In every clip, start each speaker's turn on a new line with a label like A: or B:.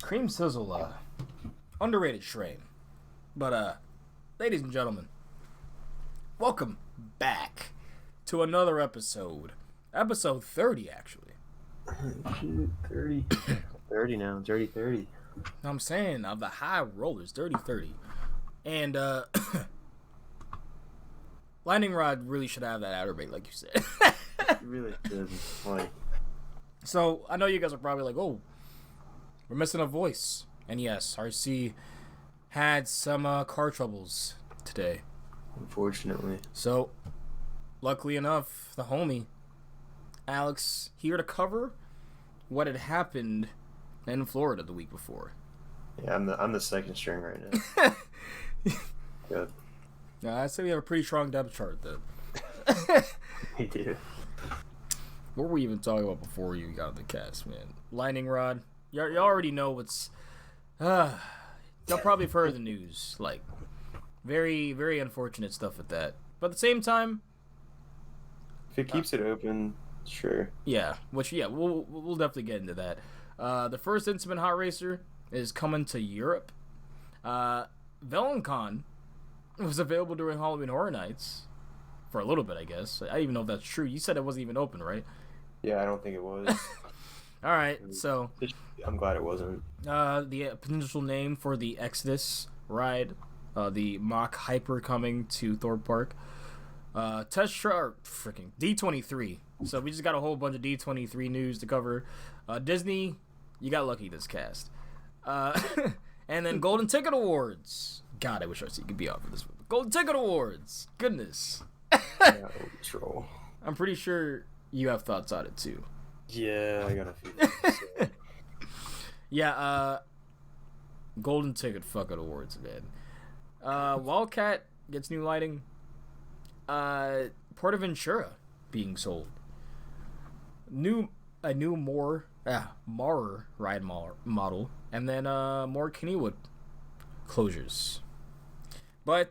A: Cream Sizzle, underrated strain. But, ladies and gentlemen, welcome back to another episode. Episode 30, actually.
B: Shoot, 30. 30 now. Dirty 30.
A: I'm saying, of the high rollers, dirty 30. And, Lightning Rod really should have that outer bait, like you said.
B: It really did.
A: So, I know you guys are probably like, oh, we're missing a voice. And yes, RC had some car troubles today.
B: Unfortunately.
A: So, luckily enough, the homie, Alex, here to cover what had happened in Florida the week before.
B: Yeah, I'm the second string right now. Good.
A: I'd say we have a pretty strong depth chart, though.
B: We do.
A: What were we even talking about before you got on the cast, man? Lightning Rod. You already know what's... y'all probably have heard the news. Like, very, very unfortunate stuff at that. But at the same time...
B: If it keeps it open, sure.
A: Yeah, we'll definitely get into that. The first Intamin Hot Racer is coming to Europe. VelenCon was available during Halloween Horror Nights. For a little bit, I guess. I don't even know if that's true. You said it wasn't even open, right?
B: Yeah, I don't think it was.
A: All right, so...
B: I'm glad it wasn't.
A: The potential name for the Exodus ride. The Mach Hyper coming to Thorpe Park. Freaking D23. So we just got a whole bunch of D23 news to cover. Disney, you got lucky this cast. And then Golden Ticket Awards. God, I wish RC could be out for this one. Golden Ticket Awards. Goodness.
B: Yeah, troll.
A: I'm pretty sure you have thoughts on it too.
B: Yeah, I got a few things. So.
A: Yeah, Golden Ticket fucking awards, man. Wildcat gets new lighting. Portaventura being sold. A new Maurer ride model, and then more Kennywood closures. But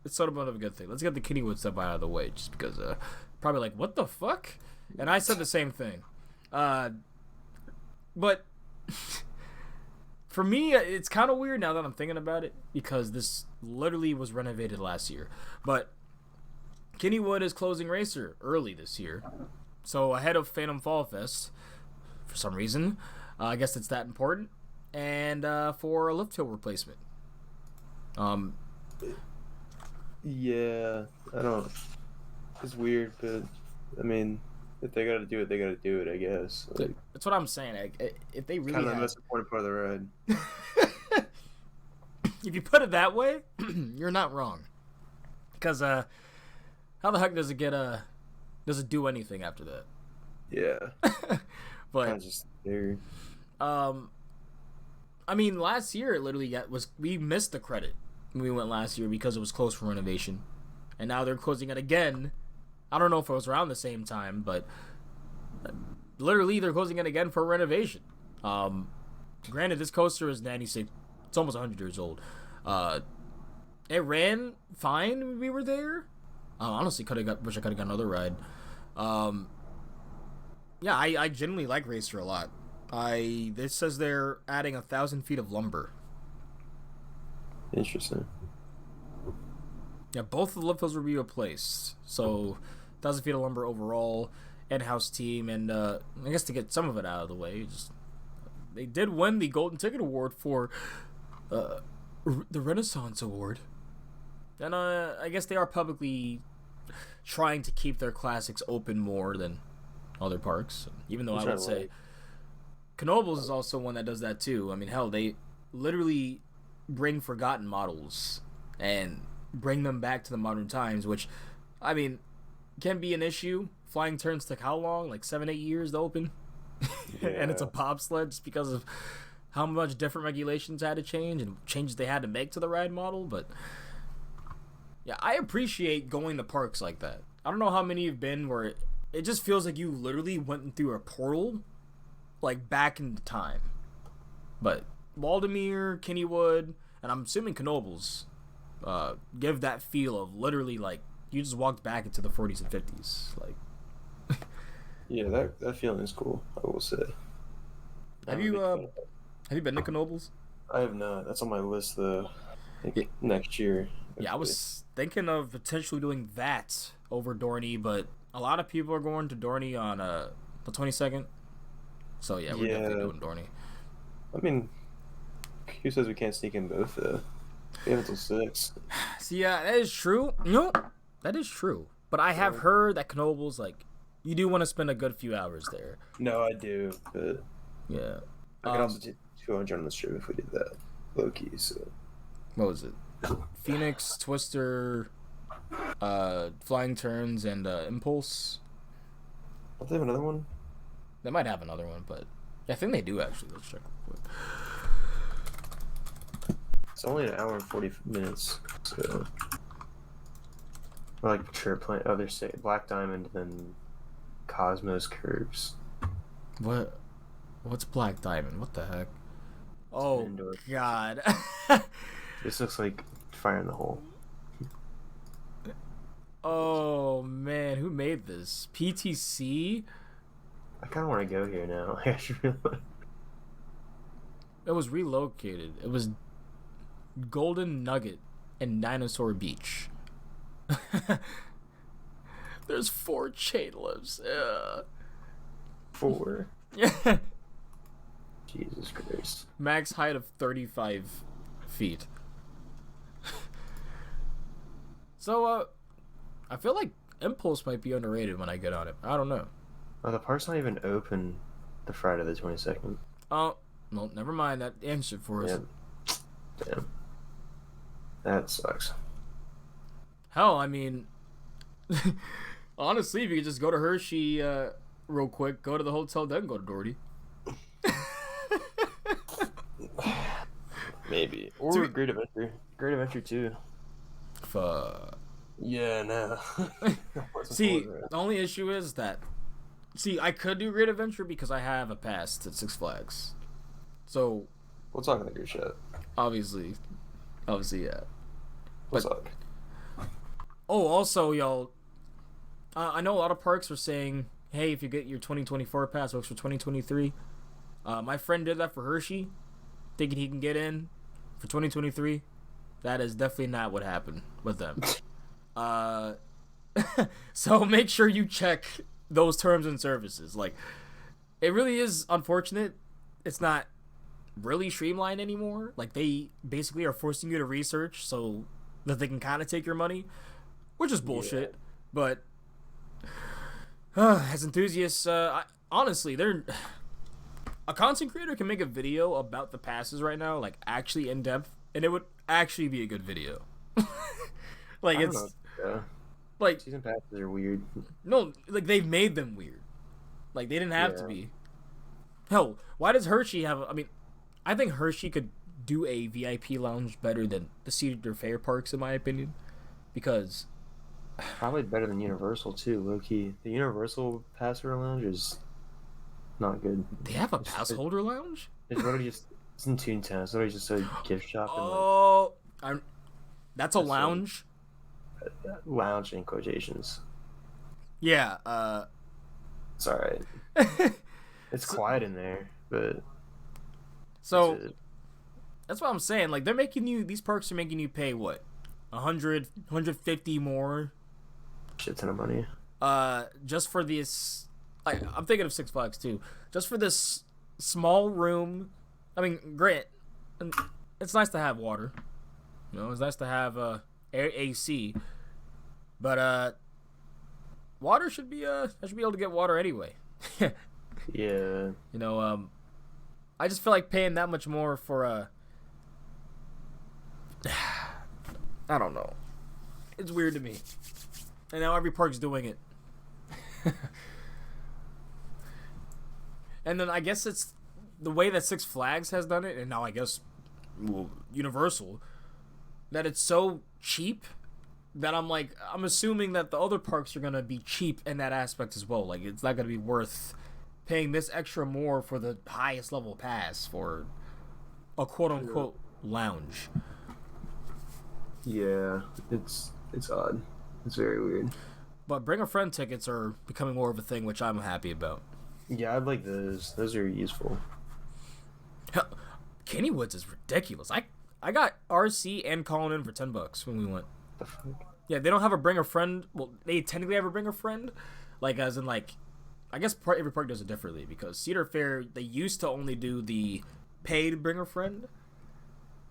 A: it's sort of a good thing. Let's get the Kennywood stuff out of the way, just because probably like, what the fuck? And I said the same thing. But for me, it's kind of weird now that I'm thinking about it, because this literally was renovated last year. But Kennywood is closing Racer early this year, so ahead of Phantom Fall Fest for some reason. I guess it's that important. And for a lift hill replacement.
B: Yeah, I don't. It's weird, but I mean, if they gotta do it, they gotta do it, I guess. Like,
A: that's what I'm saying. If they really
B: kind of the most important part of the ride.
A: If you put it that way, you're not wrong. Because how the heck does it do anything after that?
B: Yeah.
A: But
B: Kind of just there.
A: I mean, last year it literally we missed the credit when we went last year because it was closed for renovation, and now they're closing it again. I don't know if it was around the same time, but literally they're closing it again for renovation. Granted, this coaster is 96. It's almost 100 years old. It ran fine when we were there. Honestly, wish I could have got another ride. Yeah, I genuinely like Racer a lot. This says they're adding 1,000 feet of lumber.
B: Interesting.
A: Yeah, both of the lift hills will be replaced. So, 1,000 feet of lumber overall, in-house team, and I guess to get some of it out of the way, they did win the Golden Ticket Award for the Renaissance Award. And I guess they are publicly trying to keep their classics open more than other parks. Even though I would say Knoebels is also one that does that too. I mean, hell, they literally bring forgotten models and bring them back to the modern times, which, I mean, can be an issue. Flying Turns took how long? Like 7-8 years to open? Yeah. And it's a bobsled just because of how much different regulations had to change and changes they had to make to the ride model. But yeah, I appreciate going to parks like that. I don't know how many you've been where it just feels like you literally went through a portal, like back in time. But Waldemere, Kennywood, and I'm assuming Knoebels give that feel of literally like you just walked back into the 40s and 50s. Like,
B: yeah, that feeling is cool, I will say.
A: Have
B: I'm a
A: you
B: big
A: uh
B: fan.
A: have you been to Knoebels?
B: I have not. That's on my list though. I
A: Yeah,
B: think next year,
A: yeah, I
B: hopefully.
A: was thinking of potentially doing that over Dorney, but a lot of people are going to Dorney on the 22nd. So yeah, we're definitely
B: Yeah,
A: doing Dorney.
B: I mean, who says we can't sneak in both though? We have until 6.
A: See, yeah, that is true. That is true. But I have
B: Yeah.
A: heard that Knoebels, like, you do want to spend a good few hours there.
B: No, I do, but
A: Yeah.
B: I could also do 200 on the strip if we did that. Low key, so.
A: What was it? Phoenix, Twister, Flying Turns, and Impulse.
B: Don't they have another one?
A: They might have another one, but I think they do actually. Let's check real quick.
B: It's only an hour and 40 minutes, so. Or like Trip Plan. Oh, they're saying Black Diamond, then Cosmos Curves.
A: What? What's Black Diamond? What the heck? Oh
B: indoor.
A: God.
B: This looks like Fire in the Hole.
A: Oh man, who made this? PTC?
B: I kind of want to go here now. I should really.
A: It was relocated. It was Golden Nugget and Dinosaur Beach. There's 4 chain lifts. Yeah.
B: 4.
A: Yeah.
B: Jesus Christ.
A: Max height of 35 feet. So, I feel like Impulse might be underrated when I get on it. I don't know.
B: Oh, the park's not even open the Friday the 22nd.
A: Oh, well, never mind. That answered for us.
B: Damn. That sucks.
A: Hell, I mean, honestly, if you could just go to Hershey real quick, go to the hotel, then go to Doherty.
B: Maybe. Or
A: So-
B: Great Adventure. Great Adventure 2. Yeah, no.
A: See, the only issue is that, I could do Great Adventure because I have a pass to Six Flags. So,
B: We'll talk in the group chat.
A: obviously, yeah.
B: What's
A: But-
B: up?
A: Oh, also, y'all, I know a lot of parks are saying, hey, if you get your 2024 pass, works for 2023. My friend did that for Hershey, thinking he can get in for 2023. That is definitely not what happened with them. So make sure you check those terms and services. Like, it really is unfortunate. It's not really streamlined anymore. Like, they basically are forcing you to research so that they can kind of take your money, which is bullshit.
B: Yeah.
A: But as enthusiasts, honestly, they're a content creator can make a video about the passes right now, like actually in depth, and it would actually be a good video. Like,
B: I don't
A: it's
B: know. Yeah.
A: like,
B: Season passes are weird.
A: no, like, they've made them weird. Like, they didn't have to
B: Yeah.
A: be. Hell, why does Hershey have? I mean, I think Hershey could do a VIP lounge better than the Cedar Fair parks, in my opinion, because
B: Probably better than Universal too, low key. The Universal Passer Lounge is not good.
A: they have a pass holder lounge.
B: It's literally just it's in Toontown. It's literally just a gift shop and
A: Oh, that's a
B: That's
A: lounge.
B: like lounge in quotations.
A: Yeah.
B: It's alright. It's
A: So-
B: quiet in there, but
A: So
B: that's it.
A: that's what I'm saying. Like, they're making you. These parks are making you pay what, 100, 150 more.
B: Shit ton of money.
A: Just for this. Like, I'm thinking of Six Flags too. Just for this small room. I mean, great. And it's nice to have water. You know, it's nice to have AC. But water should be I should be able to get water anyway.
B: Yeah.
A: You know, I just feel like paying that much more for I don't know. It's weird to me. And now every park's doing it. And then I guess it's the way that Six Flags has done it, and now I guess Universal, that it's so cheap that I'm assuming that the other parks are gonna be cheap in that aspect as well. Like, it's not gonna be worth paying this extra more for the highest level pass for a quote unquote lounge.
B: Yeah. It's odd. It's very weird.
A: But bring a friend tickets are becoming more of a thing, which I'm happy about.
B: Yeah, I'd like those. Those are useful.
A: Kennywood's is ridiculous. I got RC and Colin in for $10 when we went.
B: The fuck?
A: Yeah, they don't have a bring a friend. Well, they technically have a bring a friend, like as in like, I guess every park does it differently because Cedar Fair they used to only do the paid bring a friend,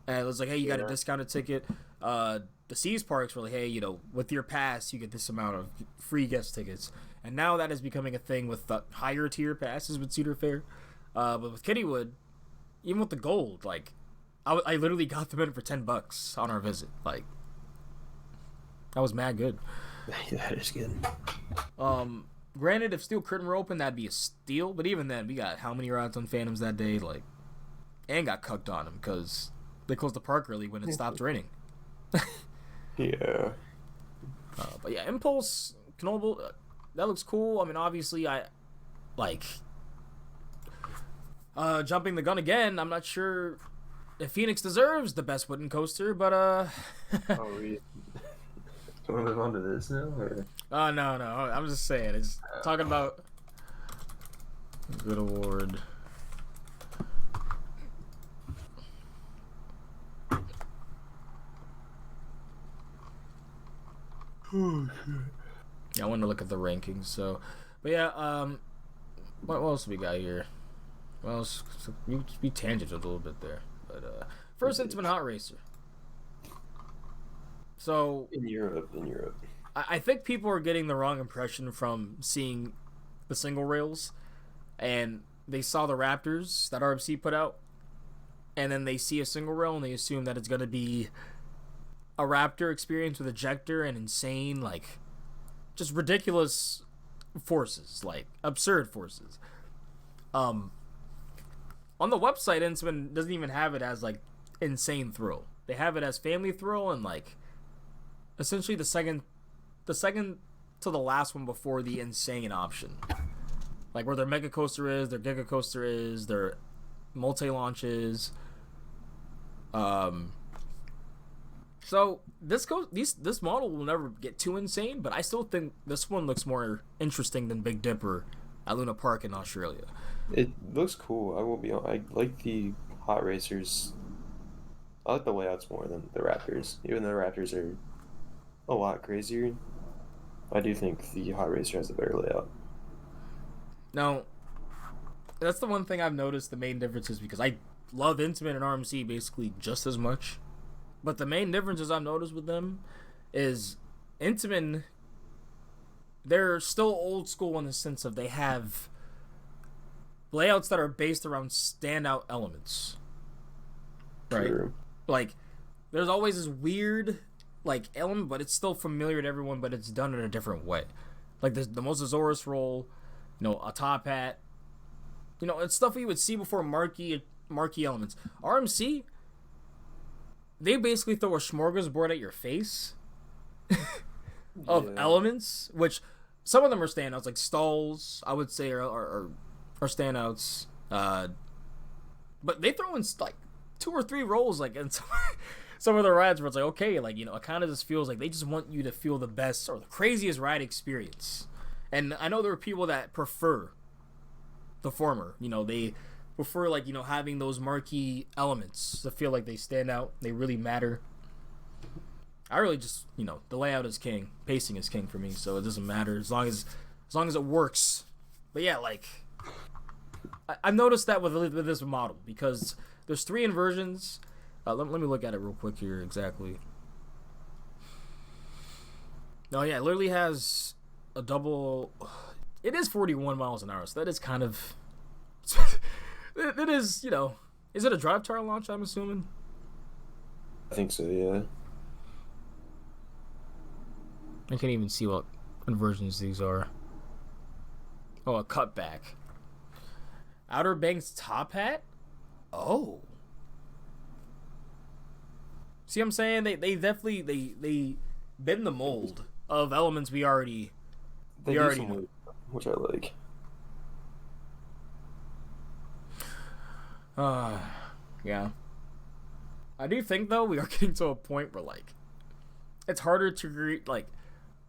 A: and it was like, hey, you got a discounted ticket. The Seas parks were like, hey, with your pass you get this amount of free guest tickets, and now that is becoming a thing with the higher tier passes with Cedar Fair. But with Kennywood, even with the gold, like, I literally got them in for $10 on our visit. Like, that was mad good.
B: That is good.
A: Granted, if Steel Curtain were open, that'd be a steal. But even then, we got how many rides on Phantoms that day? Like, and got cucked on them because they closed the park early when it stopped raining.
B: Yeah.
A: But yeah, Impulse, Knoebel, that looks cool. I mean, obviously, I like jumping the gun again. I'm not sure if Phoenix deserves the best wooden coaster, but
B: Oh, we want to move on to this now? Or?
A: no. I'm just saying. It's talking about good award.
B: Oh, shit.
A: Yeah, I wanted to look at the rankings. So, but yeah, what else we got here? Well, you be tangent a little bit there, but first Intamin Hot Racer. So
B: In Europe.
A: I think people are getting the wrong impression from seeing the single rails, and they saw the Raptors that RMC put out, and then they see a single rail and they assume that it's gonna be a Raptor experience with ejector and insane, like, just ridiculous forces, like absurd forces. On the website, Intamin doesn't even have it as like insane thrill. They have it as family thrill and like essentially the second to the last one before the insane option, like where their mega coaster is, their giga coaster is, their multi launches. So this model will never get too insane, but I still think this one looks more interesting than Big Dipper at Luna Park in Australia.
B: It looks cool. I will be. I like the Hot Racers. I like the layouts more than the Raptors. Even though the Raptors are a lot crazier, I do think the Hot Racer has a better layout.
A: Now, that's the one thing I've noticed the main difference is because I love Intamin and RMC basically just as much. But the main differences I've noticed with them is Intamin, they're still old school in the sense of they have layouts that are based around standout elements. Right?
B: True.
A: Like, there's always this weird, like, element, but it's still familiar to everyone, but it's done in a different way. Like, the Mosasaurus roll, a top hat. It's stuff you would see before marquee elements. RMC, they basically throw a smorgasbord at your face of elements, which some of them are standouts, like stalls, I would say, are standouts. But they throw in like 2 or 3 rolls, like in some of the rides where it's like, okay, like, it kind of just feels like they just want you to feel the best or the craziest ride experience. And I know there are people that prefer the former. They prefer, like, having those marquee elements to feel like they stand out, they really matter. I really just, the layout is king, pacing is king for me, so it doesn't matter as long as it works. But yeah, like, I've noticed that with this model because there's 3 inversions. Let me look at it real quick here exactly. No, yeah, it literally has a double. It is 41 miles an hour, so that is kind of. It is, is it a drive tire launch, I'm assuming?
B: I think so, yeah.
A: I can't even see what inversions these are. Oh, a cutback. Outer Banks top hat? Oh. See what I'm saying? They definitely they bend the mold of elements we already know.
B: Which I like.
A: Yeah. I do think though we are getting to a point where like it's harder to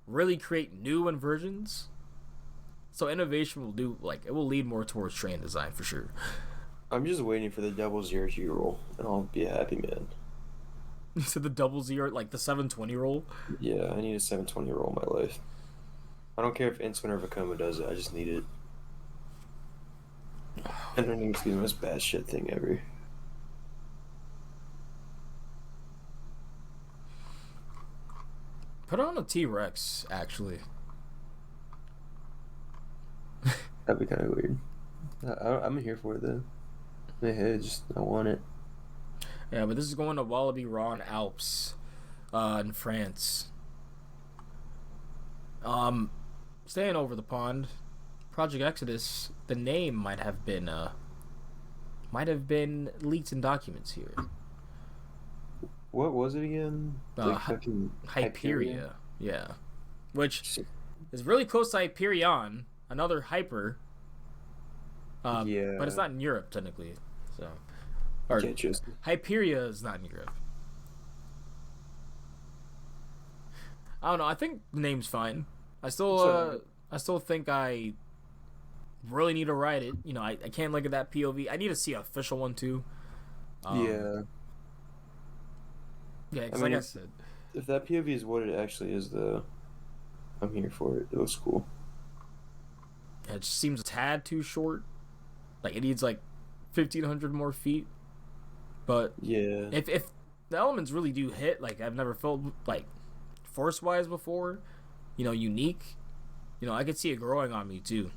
A: really create new inversions. So innovation will it will lead more towards train design for sure.
B: I'm just waiting for the double zero G roll, and I'll be a happy man.
A: You said the double zero, like the 720 roll.
B: Yeah, I need a 720 roll in my life. I don't care if Inswin or Vekoma does it. I just need it. And I think it's the most bad shit thing ever.
A: Put on a T-Rex, actually.
B: That'd be kind of weird. I'm here for it though. Hey, I want it.
A: Yeah, but this is going to Wallaby Ron Alps, in France. Staying over the pond, Project Exodus. The name might have been leaked in documents here.
B: What was it again? Like fucking
A: Hyperia. Yeah, which is really close to Hyperion, another hyper.
B: Yeah,
A: but it's not in Europe technically. So, or Hyperia is not in Europe. I don't know. I think the name's fine. I still think I really need to ride it. You know, I can't look at that POV. I need to see an official one too.
B: Yeah.
A: Yeah, because like I said,
B: if that POV is what it actually is, though, I'm here for it. It looks cool.
A: Yeah, it just seems a tad too short. Like it needs like 1,500 more feet. But
B: yeah,
A: if the elements really do hit, like I've never felt like force wise before, you know, unique. You know, I could see it growing on me too.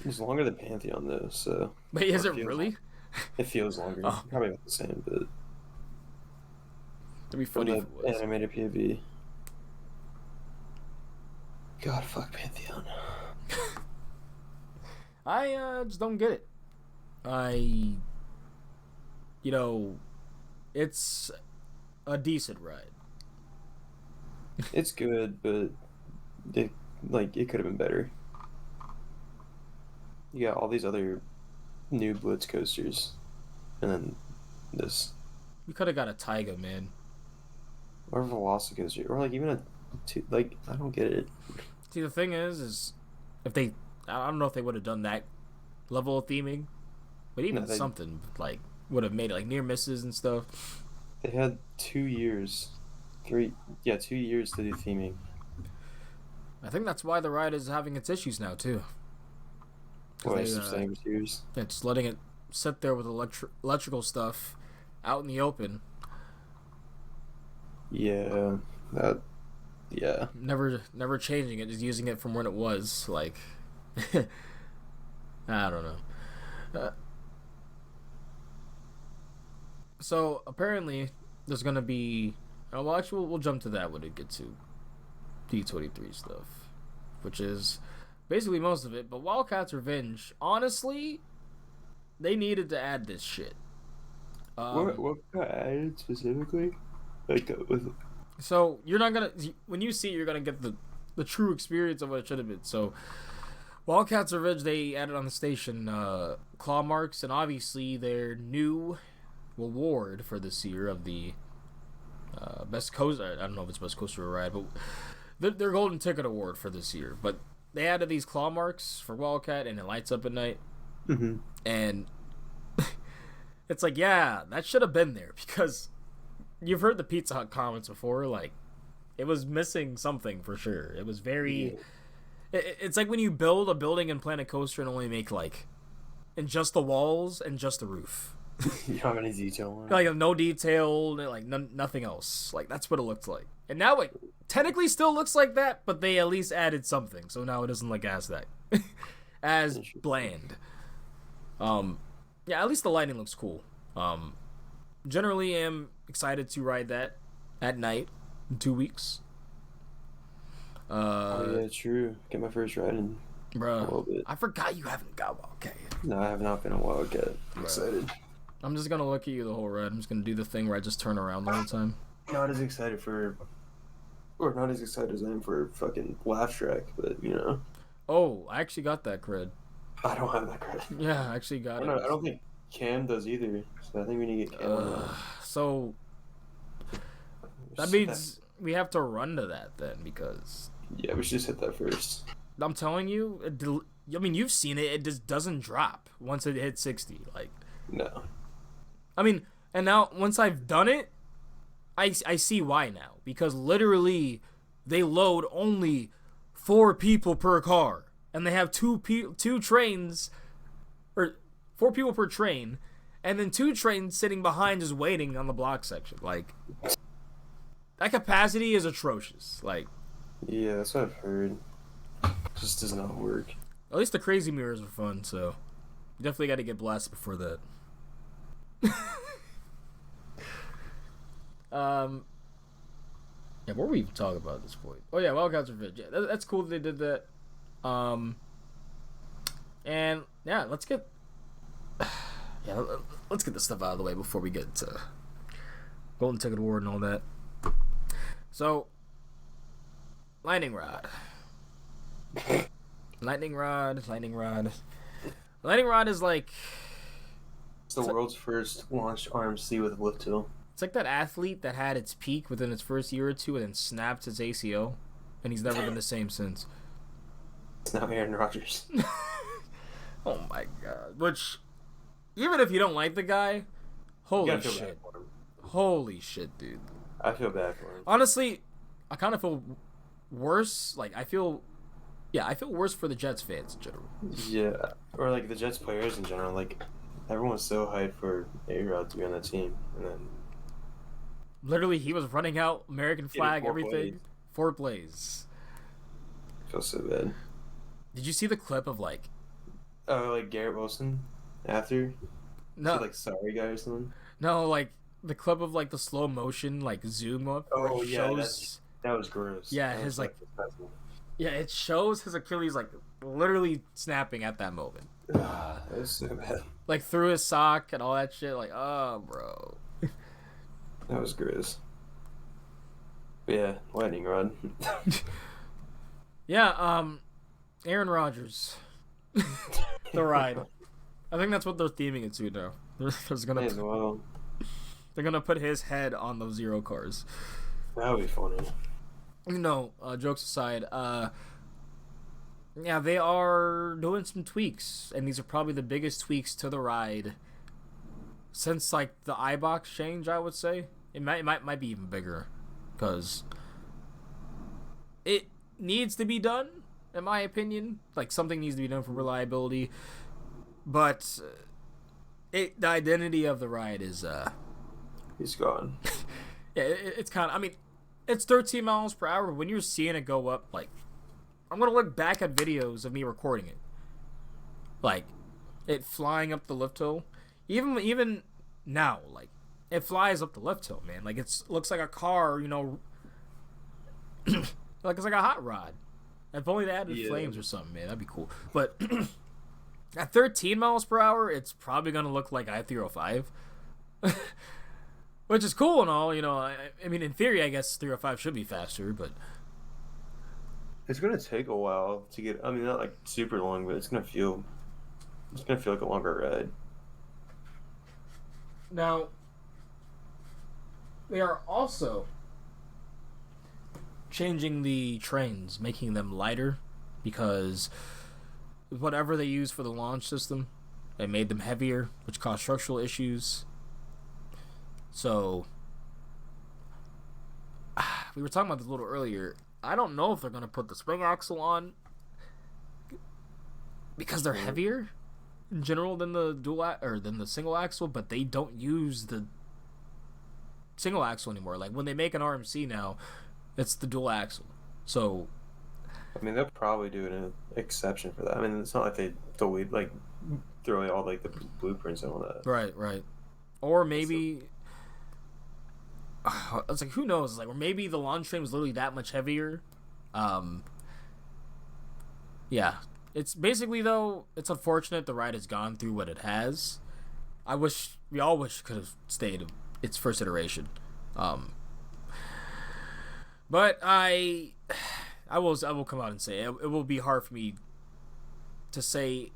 B: It's longer than Pantheon though, so.
A: But is it really?
B: It feels longer.
A: Oh.
B: Probably about the same, but.
A: It'd be funny if it was.
B: Animated POV. God, fuck Pantheon.
A: I just don't get it. You know, it's a decent ride.
B: It's good, but it could have been better. You got all these other new Blitz coasters, and then this.
A: You could have got a Taiga, man.
B: Or a Velocicoaster, or even a I don't get it.
A: See, the thing is if they, I don't know if they would have done that level of theming, but even something like would have made it like near misses and stuff.
B: They had 2 years, 2 years to do theming.
A: I think that's why the ride is having its issues now too.
B: Why substandard years?
A: Yeah, just letting it sit there with electrical stuff out in the open.
B: Yeah, yeah.
A: Never changing it, just using it from when it was. Like, I don't know. So apparently, there's gonna be. Well, actually, we'll jump to that when it gets to D23 stuff, which is basically most of it. But Wildcats Revenge, honestly, they needed to add this shit.
B: What got added specifically?
A: So you're not gonna, when you see it, you're gonna get the true experience of what it should have been. So Wildcats Revenge, they added on the station claw marks, and obviously their new award for this year of the best coaster. I don't know if it's best coaster or ride, but their golden ticket award for this year. But they added these claw marks for Wildcat, and it lights up at night.
B: Mm-hmm.
A: And it's like, yeah, that should have been there, because you've heard the Pizza Hut comments before. Like, it was missing something for sure. It was very. Yeah. It's like when you build a building in Planet Coaster and only make in just the walls and just the roof.
B: You don't have any detail on it.
A: Like no detail, like nothing else. Like that's what it looked like. And now it technically still looks like that, but they at least added something, so now it doesn't look as that as bland. Yeah, at least the lighting looks cool. Generally am excited to ride that at night in 2 weeks.
B: Oh yeah, true. Get my first ride in a little bit.
A: I forgot you haven't got Wildcat yet.
B: No, I have not been a Wildcat. I'm excited.
A: I'm just gonna look at you the whole ride. I'm just gonna do the thing where I just turn around the whole time.
B: Not as excited as I am for fucking Laugh Track, but you know.
A: Oh, I actually got that cred.
B: I don't have that cred.
A: Yeah, I actually got it.
B: I don't think Cam does either, so I think we need to get Cam on that.
A: So that means we have to run to that then, because
B: yeah, we should just hit that first.
A: I'm telling you, I mean, you've seen it. It just doesn't drop once it hits 60. Like,
B: No.
A: I mean, and now once I've done it, I see why now. Because literally, they load only 4 people per car, and they have two trains, or 4 people per train, and then 2 trains sitting behind just waiting on the block section. Like, that capacity is atrocious. Like,
B: Yeah, that's what I've heard. Just does not work.
A: at least the crazy mirrors are fun, so you definitely got to get blasted before that. Yeah, what were we even talking about at this point? Oh yeah, Wildcats Revenge. Yeah, that's cool that they did that. And yeah, let's get this stuff out of the way before we get to Golden Ticket Award and all that. So, Lightning Rod. Lightning Rod is like,
B: It's the world's first launched RMC with lift hill.
A: it's like that athlete that had its peak within its first year or two and then snapped its ACL, and he's never been the same since.
B: It's now Aaron Rodgers.
A: Oh my god. Which, even if you don't like the guy, holy
B: You gotta feel bad
A: shit.
B: for him.
A: Holy shit, dude.
B: I feel bad for him.
A: Honestly, I kind of feel worse. Like, I feel worse for the Jets fans in general.
B: Yeah, or like the Jets players in general. Like everyone's so hyped for A-Rod to be on that team, and then
A: Literally, he was running out, American flag,
B: 4
A: everything.
B: plays.
A: 4 plays.
B: I feel so bad.
A: Did you see the clip of, like...
B: Oh, like Garrett Wilson after?
A: No,
B: Said, like sorry guy or something.
A: no, like, the clip of, like, the slow motion, like, zoom up. where
B: Oh
A: it
B: yeah,
A: shows...
B: that was gross.
A: Yeah,
B: That
A: his,
B: was,
A: like-
B: disgusting.
A: Yeah, it shows his Achilles, like, literally snapping at that moment.
B: That was so bad.
A: Like, through his sock and all that shit. Like, oh, bro.
B: That was gross. But yeah, lightning rod.
A: Yeah, Aaron Rodgers. The ride. I think that's what they're theming it to now.
B: May as well.
A: They're gonna put his head on those 0 cars.
B: That would be funny.
A: No, jokes aside, yeah, they are doing some tweaks, and these are probably the biggest tweaks to the ride since, like, the iBox change, I would say. It might be even bigger, because it needs to be done, in my opinion. Like, something needs to be done for reliability, but the identity of the ride is,
B: He's gone.
A: yeah, it's kind of, I mean, it's 13 miles per hour, but when you're seeing it go up, like, I'm going to look back at videos of me recording it. Like, it flying up the lift hill. Even now, like, it flies up the lift hill, man. Like, it looks like a car, you know, like it's like a hot rod. If only they added flames or something, man, that'd be cool. But at 13 miles per hour, it's probably going to look like I-305. Which is cool and all, you know. I mean, in theory, I guess 305 should be faster, but
B: It's gonna take a while to get. I mean, not like super long, but it's gonna feel like a longer ride.
A: now they are also changing the trains, making them lighter, because whatever they use for the launch system, it made them heavier, which caused structural issues. So we were talking about this a little earlier. I don't know if they're gonna put the spring axle on because they're heavier in general than the than the single axle, but they don't use the single axle anymore. Like, when they make an RMC now, it's the dual axle. So
B: I mean, they'll probably do an exception for that. I mean, it's not like they delete like throw away all like the blueprints and all that.
A: right, or maybe it's like, who knows? Like, or maybe the launch train was literally that much heavier. Yeah, it's basically, though, it's unfortunate the ride has gone through what it has. We all wish it could have stayed its first iteration. But I will come out and say it will be hard for me to say.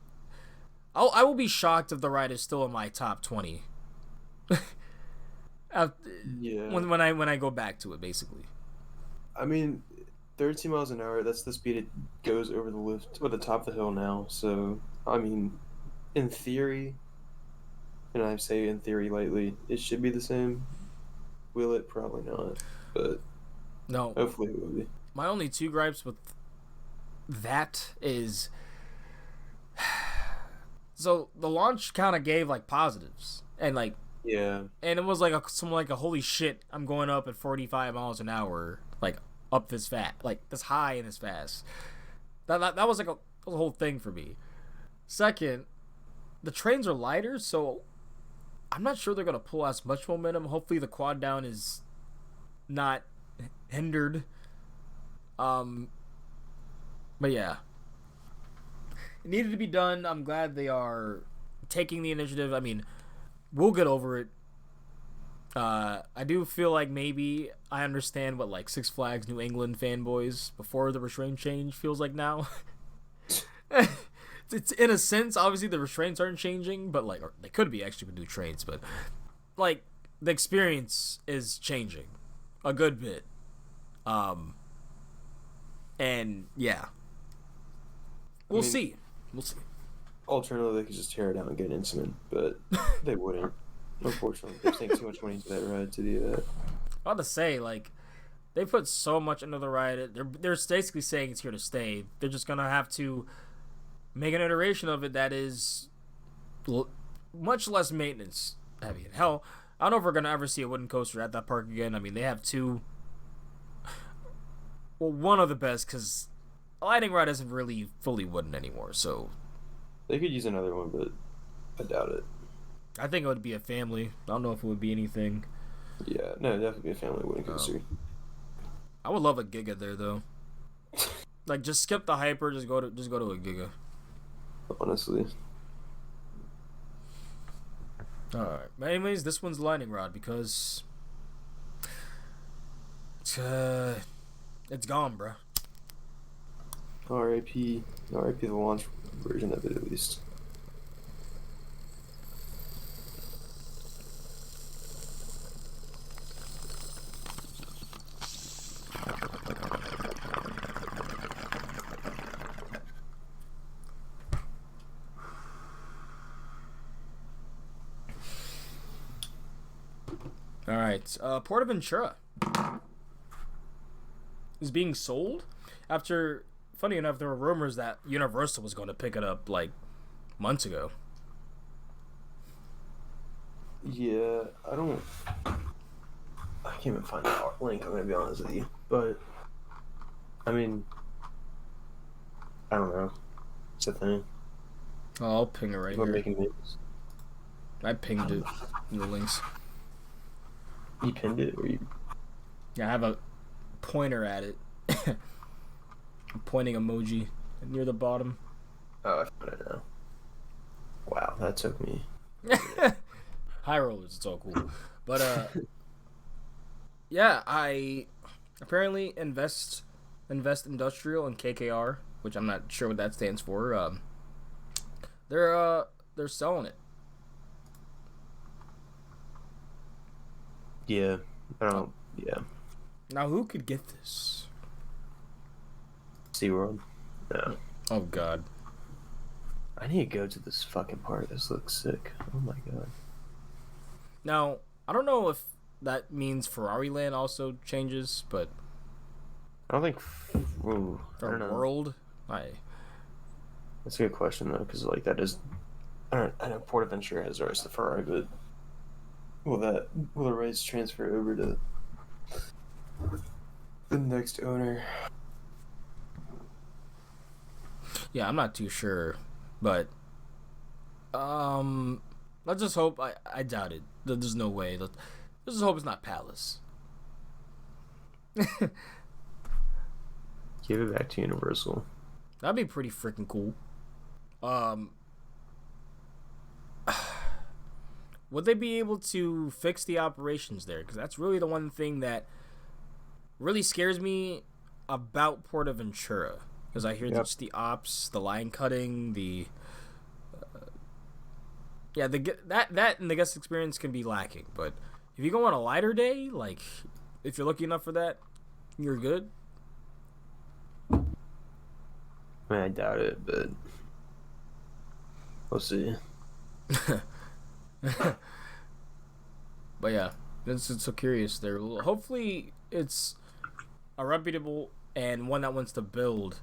A: I will be shocked if the ride is still in my top 20.
B: Yeah.
A: When I go back to it, basically.
B: I mean, 32 miles an hour. That's the speed it goes over the lift or the top of the hill now. So I mean, in theory, and I say in theory lightly, it should be the same. Will it? Probably not, but
A: No,
B: hopefully it will be.
A: my only two gripes with that is so the launch kind of gave like positives and like
B: Yeah,
A: and it was like some like a holy shit, I'm going up at 45 miles an hour, like up this fast, like this high and this fast. That was like a whole thing for me. Second, the trains are lighter, so I'm not sure they're gonna pull as much momentum. Hopefully, the quad down is not hindered. But yeah, it needed to be done. I'm glad they are taking the initiative. I mean, we'll get over it. I do feel like maybe I understand what like Six Flags New England fanboys before the restraint change feels like now. It's in a sense, obviously the restraints aren't changing, but like or they could be actually with new trains, but like the experience is changing a good bit. And yeah, we'll see. We'll see.
B: Alternatively, they could just tear it down and get an incident, but they wouldn't. Unfortunately, they're paying too much money into that ride to do that.
A: I want to say like they put so much into the ride. They're basically saying it's here to stay. They're just gonna have to make an iteration of it that is much less maintenance heavy. And hell, I don't know if we're gonna ever see a wooden coaster at that park again. I mean, they have two. Well, one of the best because Lightning Rod isn't really fully wooden anymore. So
B: They could use another one, but I doubt it.
A: I think it would be a family. I don't know if it would be anything.
B: Yeah, no, it'd definitely be a family wooden coaster.
A: I would love a Giga there though. Like just skip the hyper, just go to a Giga.
B: Honestly.
A: Alright. But anyways, this one's Lightning Rod because it's gone, bruh.
B: R.I.P. R.I.P. the launch version of it at least.
A: Alright. Portaventura is being sold after, funny enough, there were rumors that Universal was going to pick it up like months ago.
B: Yeah, I can't even find the link, I'm gonna be honest with you. But, I mean, I don't know. It's a thing.
A: Oh, I'll ping it right
B: We're
A: here.
B: making news.
A: I pinged it in the links.
B: You pinned it, or you?
A: Yeah, I have a pointer at it. A pointing emoji near the bottom.
B: Oh, I found it now. Wow, that took me.
A: High rollers, it's all cool. But yeah, I apparently invest industrial in KKR, which I'm not sure what that stands for. They're selling it.
B: Yeah, I don't. Yeah,
A: Now who could get this?
B: SeaWorld. No,
A: Oh god.
B: I need to go to this fucking park. This looks sick. Oh my god.
A: Now, I don't know if that means Ferrari Land also changes, but
B: I don't think. Ooh, I
A: or
B: don't know.
A: World.
B: That's a good question though, because like that is. I know Portaventura has the rights to Ferrari, but will the rights transfer over to the next owner?
A: Yeah, I'm not too sure, but let's just hope. I doubt it. There's no way. Let's just hope it's not Palace.
B: Give it back to Universal.
A: That'd be pretty freaking cool. Would they be able to fix the operations there? Because that's really the one thing that really scares me about Portaventura. Because I hear just the ops, the line cutting, that and the guest experience can be lacking. But if you go on a lighter day, like if you're lucky enough for that, you're good.
B: I mean, I doubt it, but we'll see.
A: But yeah, it's so curious there. Hopefully, it's a reputable and one that wants to build,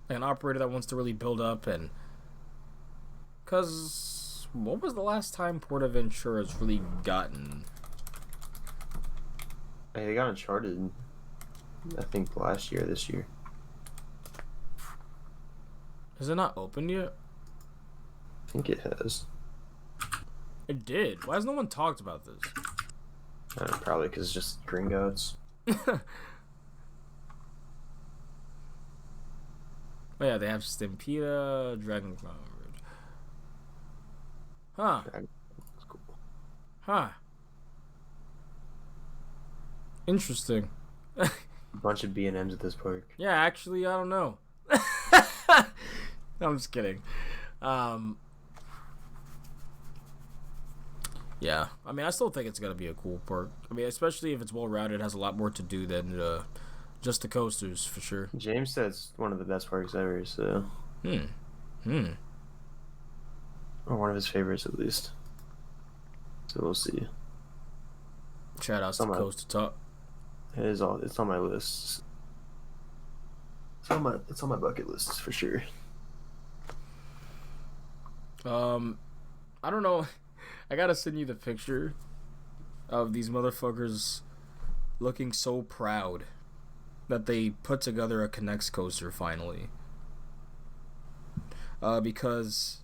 A: like an operator that wants to really build up. And because what was the last time PortAventura has really gotten?
B: Hey, they got Uncharted, I think, last year, this year.
A: Has it not opened yet?
B: I think it has.
A: It did. Why has no one talked about this?
B: Probably because it's just Gringotts.
A: But yeah, they have Stampede, Dragon Ball. Huh.
B: That's cool.
A: Huh. Interesting.
B: A bunch of B&Ms at this park.
A: Yeah, actually, I don't know. I'm just kidding. Yeah, I mean, I still think it's gonna be a cool park. I mean, especially if it's well rounded, has a lot more to do than just the coasters for sure.
B: James said it's one of the best parks ever, so. Or one of his favorites, at least. So we'll see.
A: Shout outs to Coast to Top.
B: It's on my list. It's on my bucket list for sure.
A: I don't know. I gotta send you the picture of these motherfuckers looking so proud that they put together a Connects coaster finally. Because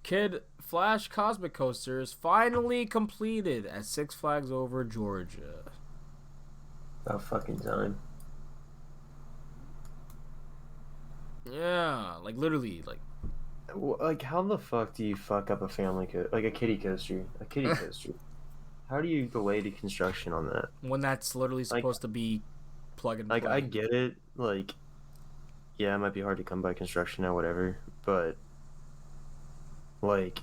A: Kid Flash Cosmic Coaster is finally completed at Six Flags Over Georgia.
B: About fucking time.
A: Yeah, like literally,
B: Like, how the fuck do you fuck up a like a kiddie coaster? A kiddie coaster. How do you delay the construction on that?
A: when that's literally supposed to be plug and play.
B: Like, I get it. Like, yeah, it might be hard to come by construction or whatever, but like,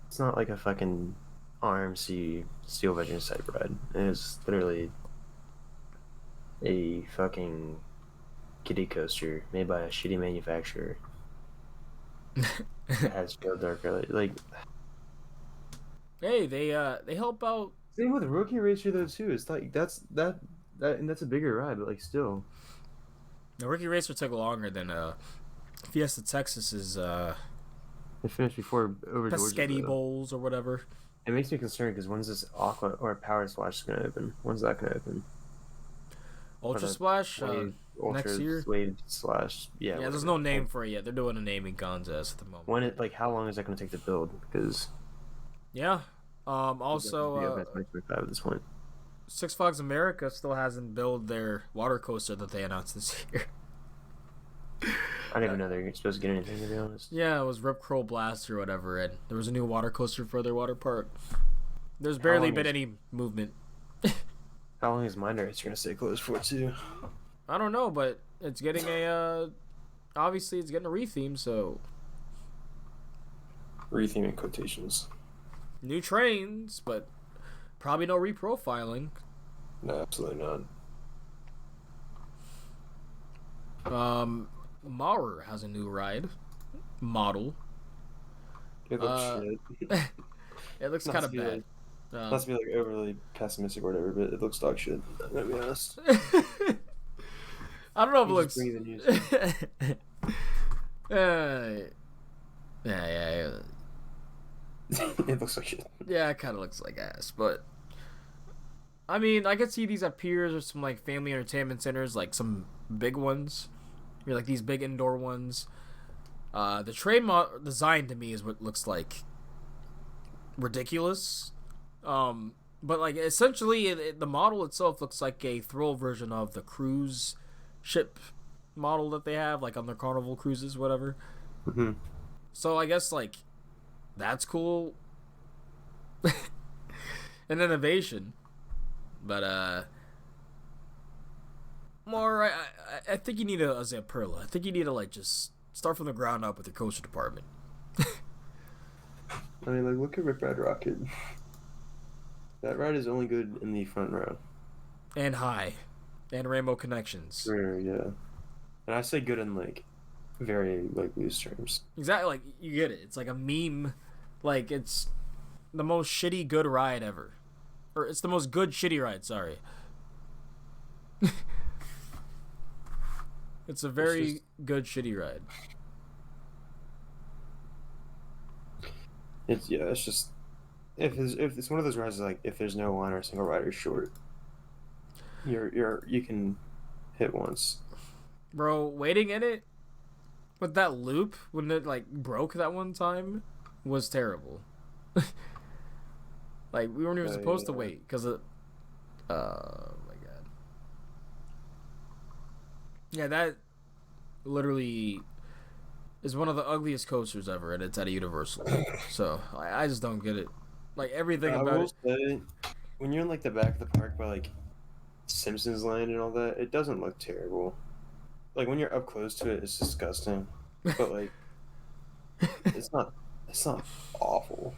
B: it's not like a fucking RMC Steel Veteran site ride. It's literally a fucking kiddie coaster made by a shitty manufacturer. It has field dark like.
A: Hey, they help out.
B: Same with Rookie Racer though too. It's like that's a bigger ride, but like still.
A: The Rookie Racer took longer than Fiesta Texas's
B: It finished before over
A: Pescetti Bowls or whatever.
B: It makes me concerned because when's this Aqua or Power Splash gonna open? When's that gonna open?
A: Ultra Splash next year.
B: Wave Slash. Yeah.
A: Yeah, there's no name for it yet. They're doing a naming contest at the moment.
B: When it how long is that gonna take to build? Because
A: yeah. Also,
B: 2025 at this point.
A: Six Flags America still hasn't built their water coaster that they announced this year.
B: I didn't even know they were supposed to get anything, to be honest.
A: Yeah, it was Rip Curl Blast or whatever, and there was a new water coaster for their water park. There's barely been any movement.
B: How long is Mind Racer gonna stay closed for too?
A: I don't know, but it's getting a obviously it's getting a retheme, so
B: Retheming quotations.
A: new trains, but probably no reprofiling.
B: No, absolutely not.
A: Maurer has a new ride model.
B: It looks shit.
A: It looks kind of bad.
B: Not to be like overly pessimistic or whatever, but it looks dog shit. I'm gonna be honest.
A: I don't know if it
B: You
A: looks.
B: just bring the news.
A: Yeah.
B: It looks like shit.
A: Yeah, it kind of looks like ass, but I mean, I could see these at Piers or some like family entertainment centers, like some big ones. You're like these big indoor ones. The train design to me is what looks like ridiculous. But like essentially, the model itself looks like a thrill version of the cruise ship model that they have, like on their Carnival cruises, whatever.
B: Mm-hmm.
A: So I guess like that's cool. An innovation, but more. I think you need a Zamperla. I think you need to like just start from the ground up with your coaster department.
B: I mean, like, look at Rip Ride Rocket. That ride is only good in the front row.
A: And high. and Rainbow Connections.
B: Sure, yeah. And I say good in like very like loose terms.
A: Exactly, like you get it. It's like a meme, like it's the most shitty good ride ever, or it's the most good shitty ride. Sorry, it's a
B: It's
A: very
B: just
A: good shitty ride.
B: it's yeah. It's just if it's one of those rides like if there's no line or a single rider short, you can hit once.
A: Bro, waiting in it with that loop when it like broke that one time was terrible. Like we weren't even supposed to
B: Yeah.
A: wait because of. Oh my god. Yeah, that literally is one of the ugliest coasters ever, and it's at a Universal. So I just don't get it. Like everything
B: I
A: about
B: will
A: it.
B: say, when you're in like the back of the park by like Simpsons Land and all that, it doesn't look terrible. Like when you're up close to it, it's disgusting. But like it's not it's not awful.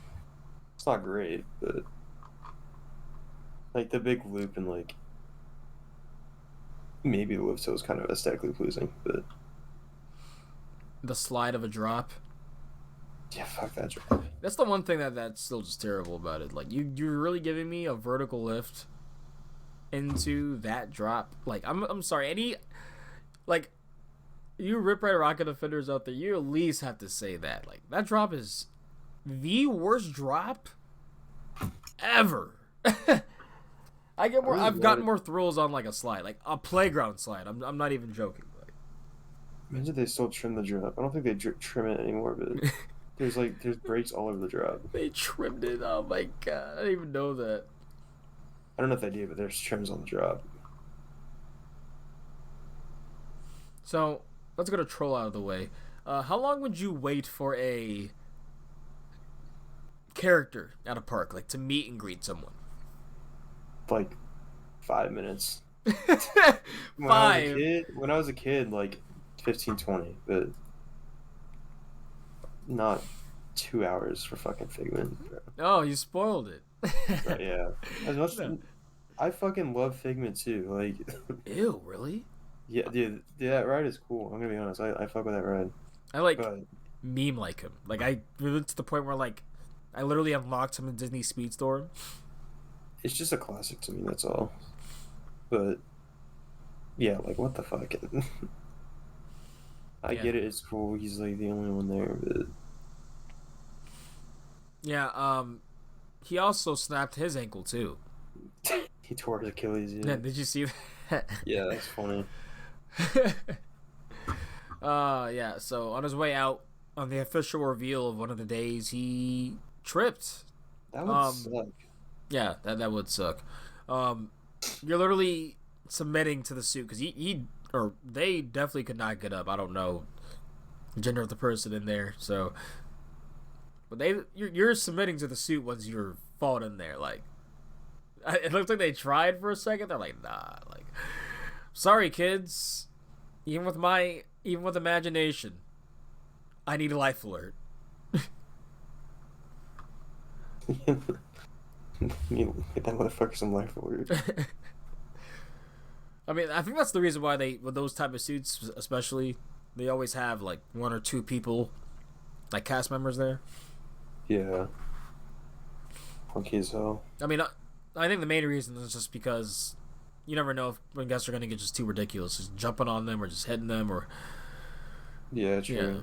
B: It's not great, but like the big loop and like maybe the lift hill is kind of aesthetically pleasing, but
A: The slide of a drop.
B: yeah, fuck that drop.
A: That's the one thing that's still just terrible about it. Like you're really giving me a vertical lift into that drop. Like I'm sorry, any like you Rip Ride Rocket Defenders out there, you at least have to say that. Like that drop is the worst drop ever. I've gotten more thrills on like a slide, like a playground slide. I'm not even joking. Like,
B: Imagine they still trim the drop. I don't think they trim it anymore, but there's brakes all over the drop.
A: they trimmed it. Oh my god, I didn't even know that.
B: I don't know if they do, but there's trims on the drop.
A: So let's get a troll out of the way. How long would you wait for a character at a park, like to meet and greet someone?
B: Like 5 minutes.
A: Five.
B: When I was a kid, like 15, 20, but not 2 hours for fucking Figment.
A: Oh, you spoiled it.
B: But yeah, as much
A: No.
B: I fucking love Figment too. Like,
A: Ew, really?
B: yeah, dude, that ride is cool. I'm gonna be honest. I fuck with that ride,
A: I like
B: but
A: meme like him. Like I really to the point where like I literally unlocked him in Disney Speedstorm.
B: it's just a classic to me. That's all. But yeah, like what the fuck. I
A: Yeah.
B: get it. It's cool. He's like the only one there, but
A: Yeah. He also snapped his ankle too.
B: he tore his Achilles.
A: Yeah.
B: Yeah,
A: Did you see that?
B: yeah, that's funny.
A: Yeah. So on his way out on the official reveal of one of the days, he tripped.
B: That would
A: Um,
B: suck.
A: Yeah, that would suck. You're literally submitting to the suit because he or they definitely could not get up. I don't know the gender of the person in there, so but you're submitting to the suit once you're falling in there. Like it looks like they tried for a second. They're like, nah, like sorry, kids. Even with imagination, I need a life alert.
B: Get that motherfucker some life alert.
A: I mean, I think that's the reason why with those type of suits, especially, they always have like one or two people, like cast members there.
B: Yeah. Funky as hell.
A: I mean, I think the main reason is just because you never know if when guests are gonna get just too ridiculous, just jumping on them or just hitting them or
B: Yeah, true.
A: yeah.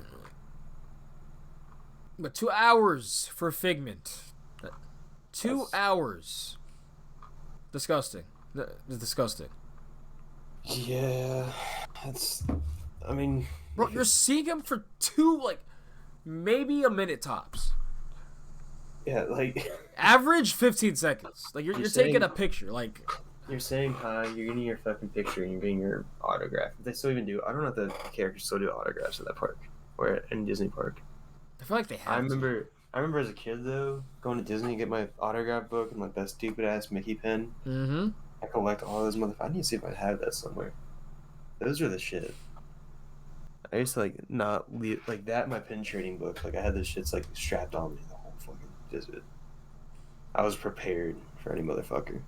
A: But 2 hours for Figment, 2 hours, disgusting. Disgusting.
B: Yeah, that's. I mean,
A: Bro, you're seeing him for like maybe a minute tops.
B: yeah, like
A: Average 15 seconds. Like you're
B: You're
A: taking
B: saying-
A: a picture. Like
B: you're saying hi, you're getting your fucking picture, and you're getting your autograph. They still even do. I don't know if the characters still do autographs at that park or in Disney Park.
A: I feel like they have.
B: I remember as a kid though, going to Disney and get my autograph book and like that stupid ass Mickey pen.
A: Mm-hmm.
B: I collect all those motherfuckers. I need to see if I have that somewhere. Those are the shit. I used to like not leave like that in my pin trading book. Like I had this shit's like strapped on me the whole fucking visit. I was prepared for any motherfucker.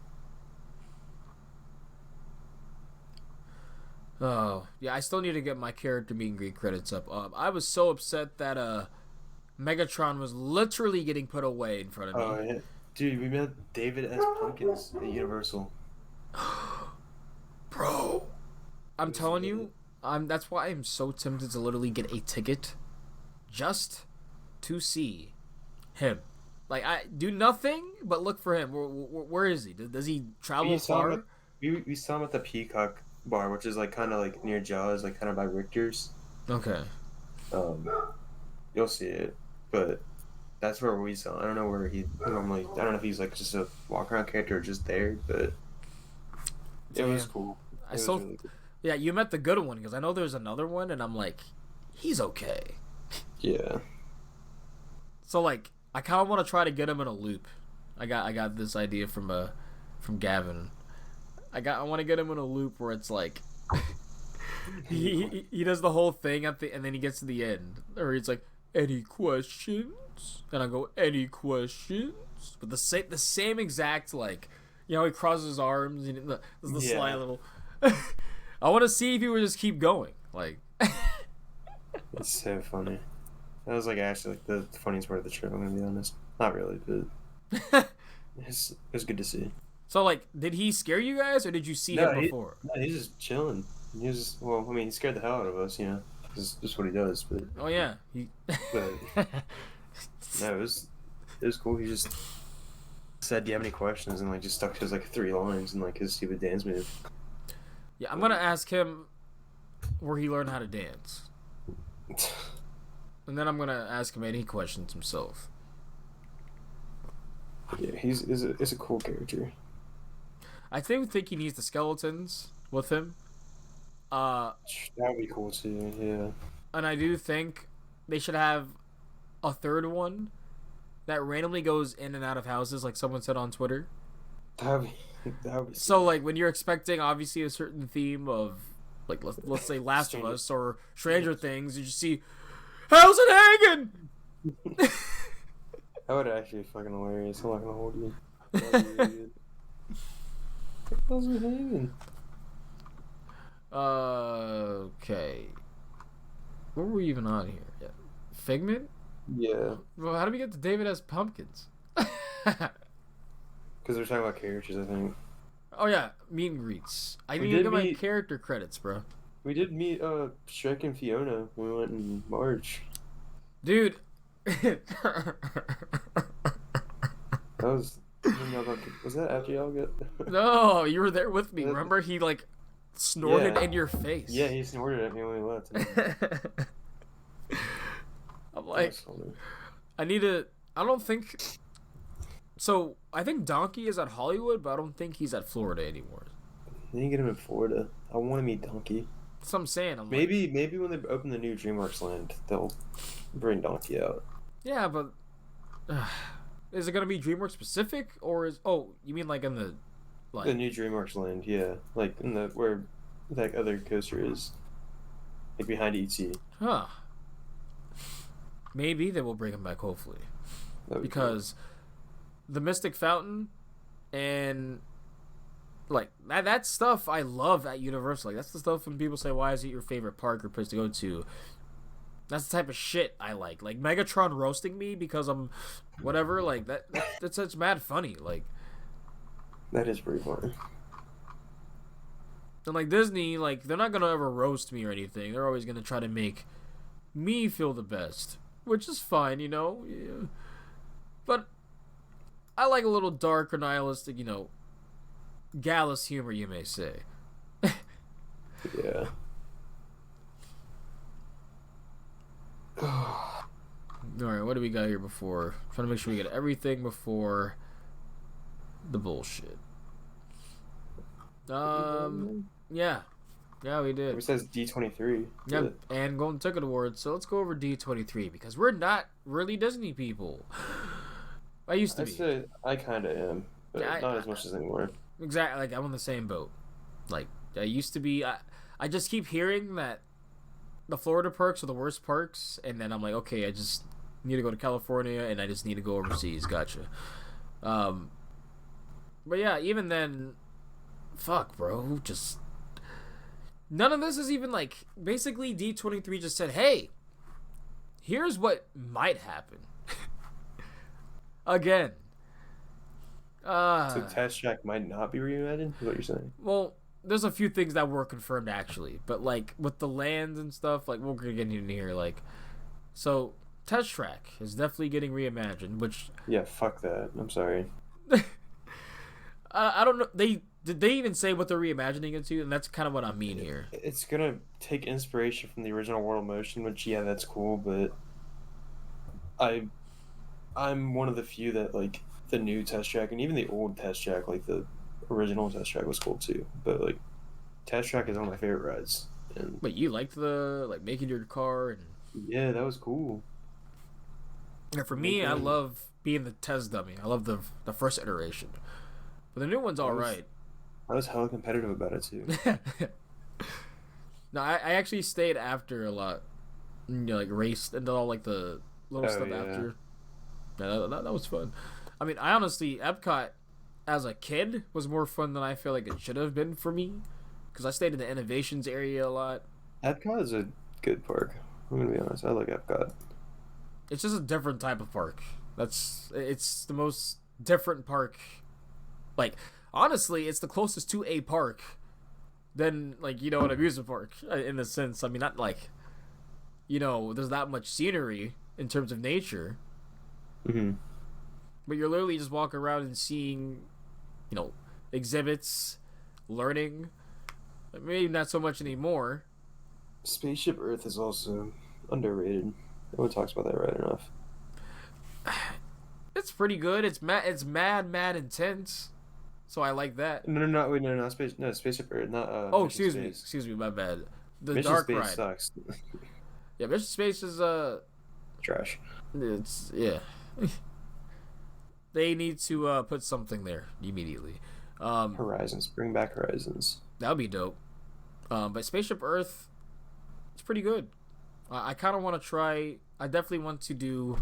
A: Oh yeah, I still need to get my character meet and greet credits up. I was so upset that Megatron was literally getting put away in front of me.
B: Oh yeah, dude, we met David S. Pumpkins at Universal.
A: Bro, I'm
B: It was
A: telling
B: lit.
A: you, that's why I'm so tempted to literally get a ticket just to see him. Like I do nothing but look for him. Where is he? Does he travel
B: We saw him.
A: far?
B: We saw him at the Peacock Bar, which is like kind of like near Jaws, like kind of by Richter's.
A: Okay.
B: Um, you'll see it, but that's where we saw. I don't know where he normally. I don't know if he's like just a walk around character or just there, but it was
A: Damn.
B: cool.
A: I
B: It was
A: so
B: really cool.
A: yeah. You met the good one because I know there's another one, and I'm like, he's okay.
B: Yeah.
A: So like, I kind of want to try to get him in a loop. I got this idea from Gavin. I want to get him in a loop where it's like he does the whole thing and then he gets to the end, or he's like, any questions? And I go, any questions? But the same exact, like, he crosses his arms and there's the
B: Yeah.
A: sly little. I want to see if he would just keep going, like.
B: It's so funny. That was like actually like the funniest part of the trip. I'm gonna be honest. Not really, but it was good to see.
A: So like, did he scare you guys or did you see him before?
B: No, he's just chilling. He was just, well, I mean, he scared the hell out of us, you know. This is just what he does. But
A: Oh yeah,
B: But- no, it was cool. He just said, "Do you have any questions?" and like just stuck to his like 3 lines and like his stupid dance move.
A: Yeah, I'm gonna ask him where he learned how to dance, and then I'm gonna ask him any questions himself.
B: Yeah, it's a cool character.
A: I think he needs the skeletons with him.
B: That would be cool too. Yeah.
A: And I do think they should have a third one that randomly goes in and out of houses, like someone said on Twitter.
B: That would be
A: So like when you're expecting obviously a certain theme of like let's say Last of Us or Stranger Things, you just see how's it hanging?
B: That would actually be fucking hilarious. I'm not gonna hold you. That would be really good. How's it hanging?
A: Okay. What were we even on here? Yeah. Figment?
B: Yeah,
A: Well, how do we get to David S. Pumpkins?
B: because they're talking about characters. I think
A: Oh yeah, meet and greets. I
B: We
A: need to
B: did
A: get my
B: meet-
A: character credits, bro.
B: we did meet Shrek and Fiona when we went in March.
A: Dude.
B: That was. Was that after y'all got?
A: No, you were there with me. Remember he like snorted
B: Yeah.
A: in your face.
B: Yeah, he snorted at me when we left.
A: I'm like, I need to. I don't think. So I think Donkey is at Hollywood, but I don't think he's at Florida anymore.
B: They didn't get him in Florida. I want to meet Donkey.
A: That's what I'm saying. I'm like,
B: Maybe when they open the new DreamWorks land, they'll bring Donkey out.
A: yeah, but is it gonna be DreamWorks specific or is? Oh, you mean like in the, like
B: The new DreamWorks land, yeah, like in the where that other coaster is, like behind ET.
A: huh? Maybe they will bring him back. Hopefully,
B: That'd be
A: because the Mystic Fountain and like that stuff I love at Universal. Like that's the stuff when people say, "Why is it your favorite park or place to go to?" That's the type of shit I like. Like Megatron roasting me because I'm whatever. Like that's such mad funny. Like
B: cool. That is pretty funny.
A: and like Disney, like they're not gonna ever roast me or anything. They're always gonna try to make me feel the best, which is fine, Yeah. But I like a little dark or nihilistic, gallus humor, you may say.
B: Yeah.
A: All right, what do we got here before? Trying to make sure we get everything before the bullshit. Yeah, we did.
B: It says D23.
A: Yep, and Golden Ticket Awards. So let's go over D23 because we're not really Disney people. I used to
B: I'd
A: be.
B: say I kind of am, but
A: Yeah,
B: not as much as anymore.
A: Exactly, like I'm on the same boat. Like I used to be. I just keep hearing that the Florida parks are the worst parks, and then I'm like, okay, I just need to go to California, and I just need to go overseas. Gotcha. But yeah, even then, fuck, bro. Just none of this is even like basically D23 just said, "Hey, here's what might happen." Again.
B: So Test Track might not be reimagined. Is what you're saying?
A: Well, there's a few things that were confirmed actually, but like with the lands and stuff, like we're gonna get in here. Like, so Test Track is definitely getting reimagined. Which
B: Yeah, fuck that. I'm sorry.
A: I don't know. Did they even say what they're reimagining it to? And that's kind of what I mean here.
B: It's gonna take inspiration from the original World of Motion, which yeah, that's cool, but I'm one of the few that like the new Test Track and even the old Test Track, like the original Test Track was cool too. But like Test Track is one of my favorite rides. And
A: But you liked the like making your car and
B: yeah, that was cool.
A: yeah, for me, I love being the test dummy. I love the first iteration, but the new one's all right.
B: I was hella competitive about it too.
A: No, I actually stayed after a lot. You know, like raced and did all like the little
B: Oh,
A: stuff
B: yeah.
A: after. Yeah, that was fun. I mean, I honestly, Epcot as a kid was more fun than I feel like it should have been for me, because I stayed in the innovations area a lot.
B: Epcot is a good park. I'm gonna be honest. I like Epcot.
A: It's just a different type of park. It's the most different park. Like, honestly, it's the closest to a park than like an amusement park in a sense. I mean, not like there's that much scenery in terms of nature,
B: Mm-hmm.
A: but you're literally just walking around and seeing, exhibits, learning. Maybe not so much anymore.
B: Spaceship Earth is also underrated. No one talks about that right enough.
A: It's pretty good. It's mad intense. So I like that.
B: No, wait, no, Spaceship Earth, not
A: Oh,
B: Mission
A: excuse me, my bad. The
B: Mission
A: dark
B: Space
A: ride.
B: sucks.
A: Yeah, Mission Space is
B: Trash.
A: it's yeah. They need to put something there immediately.
B: Horizons, bring back Horizons.
A: That would be dope. But Spaceship Earth, it's pretty good. I kind of want to try. I definitely want to do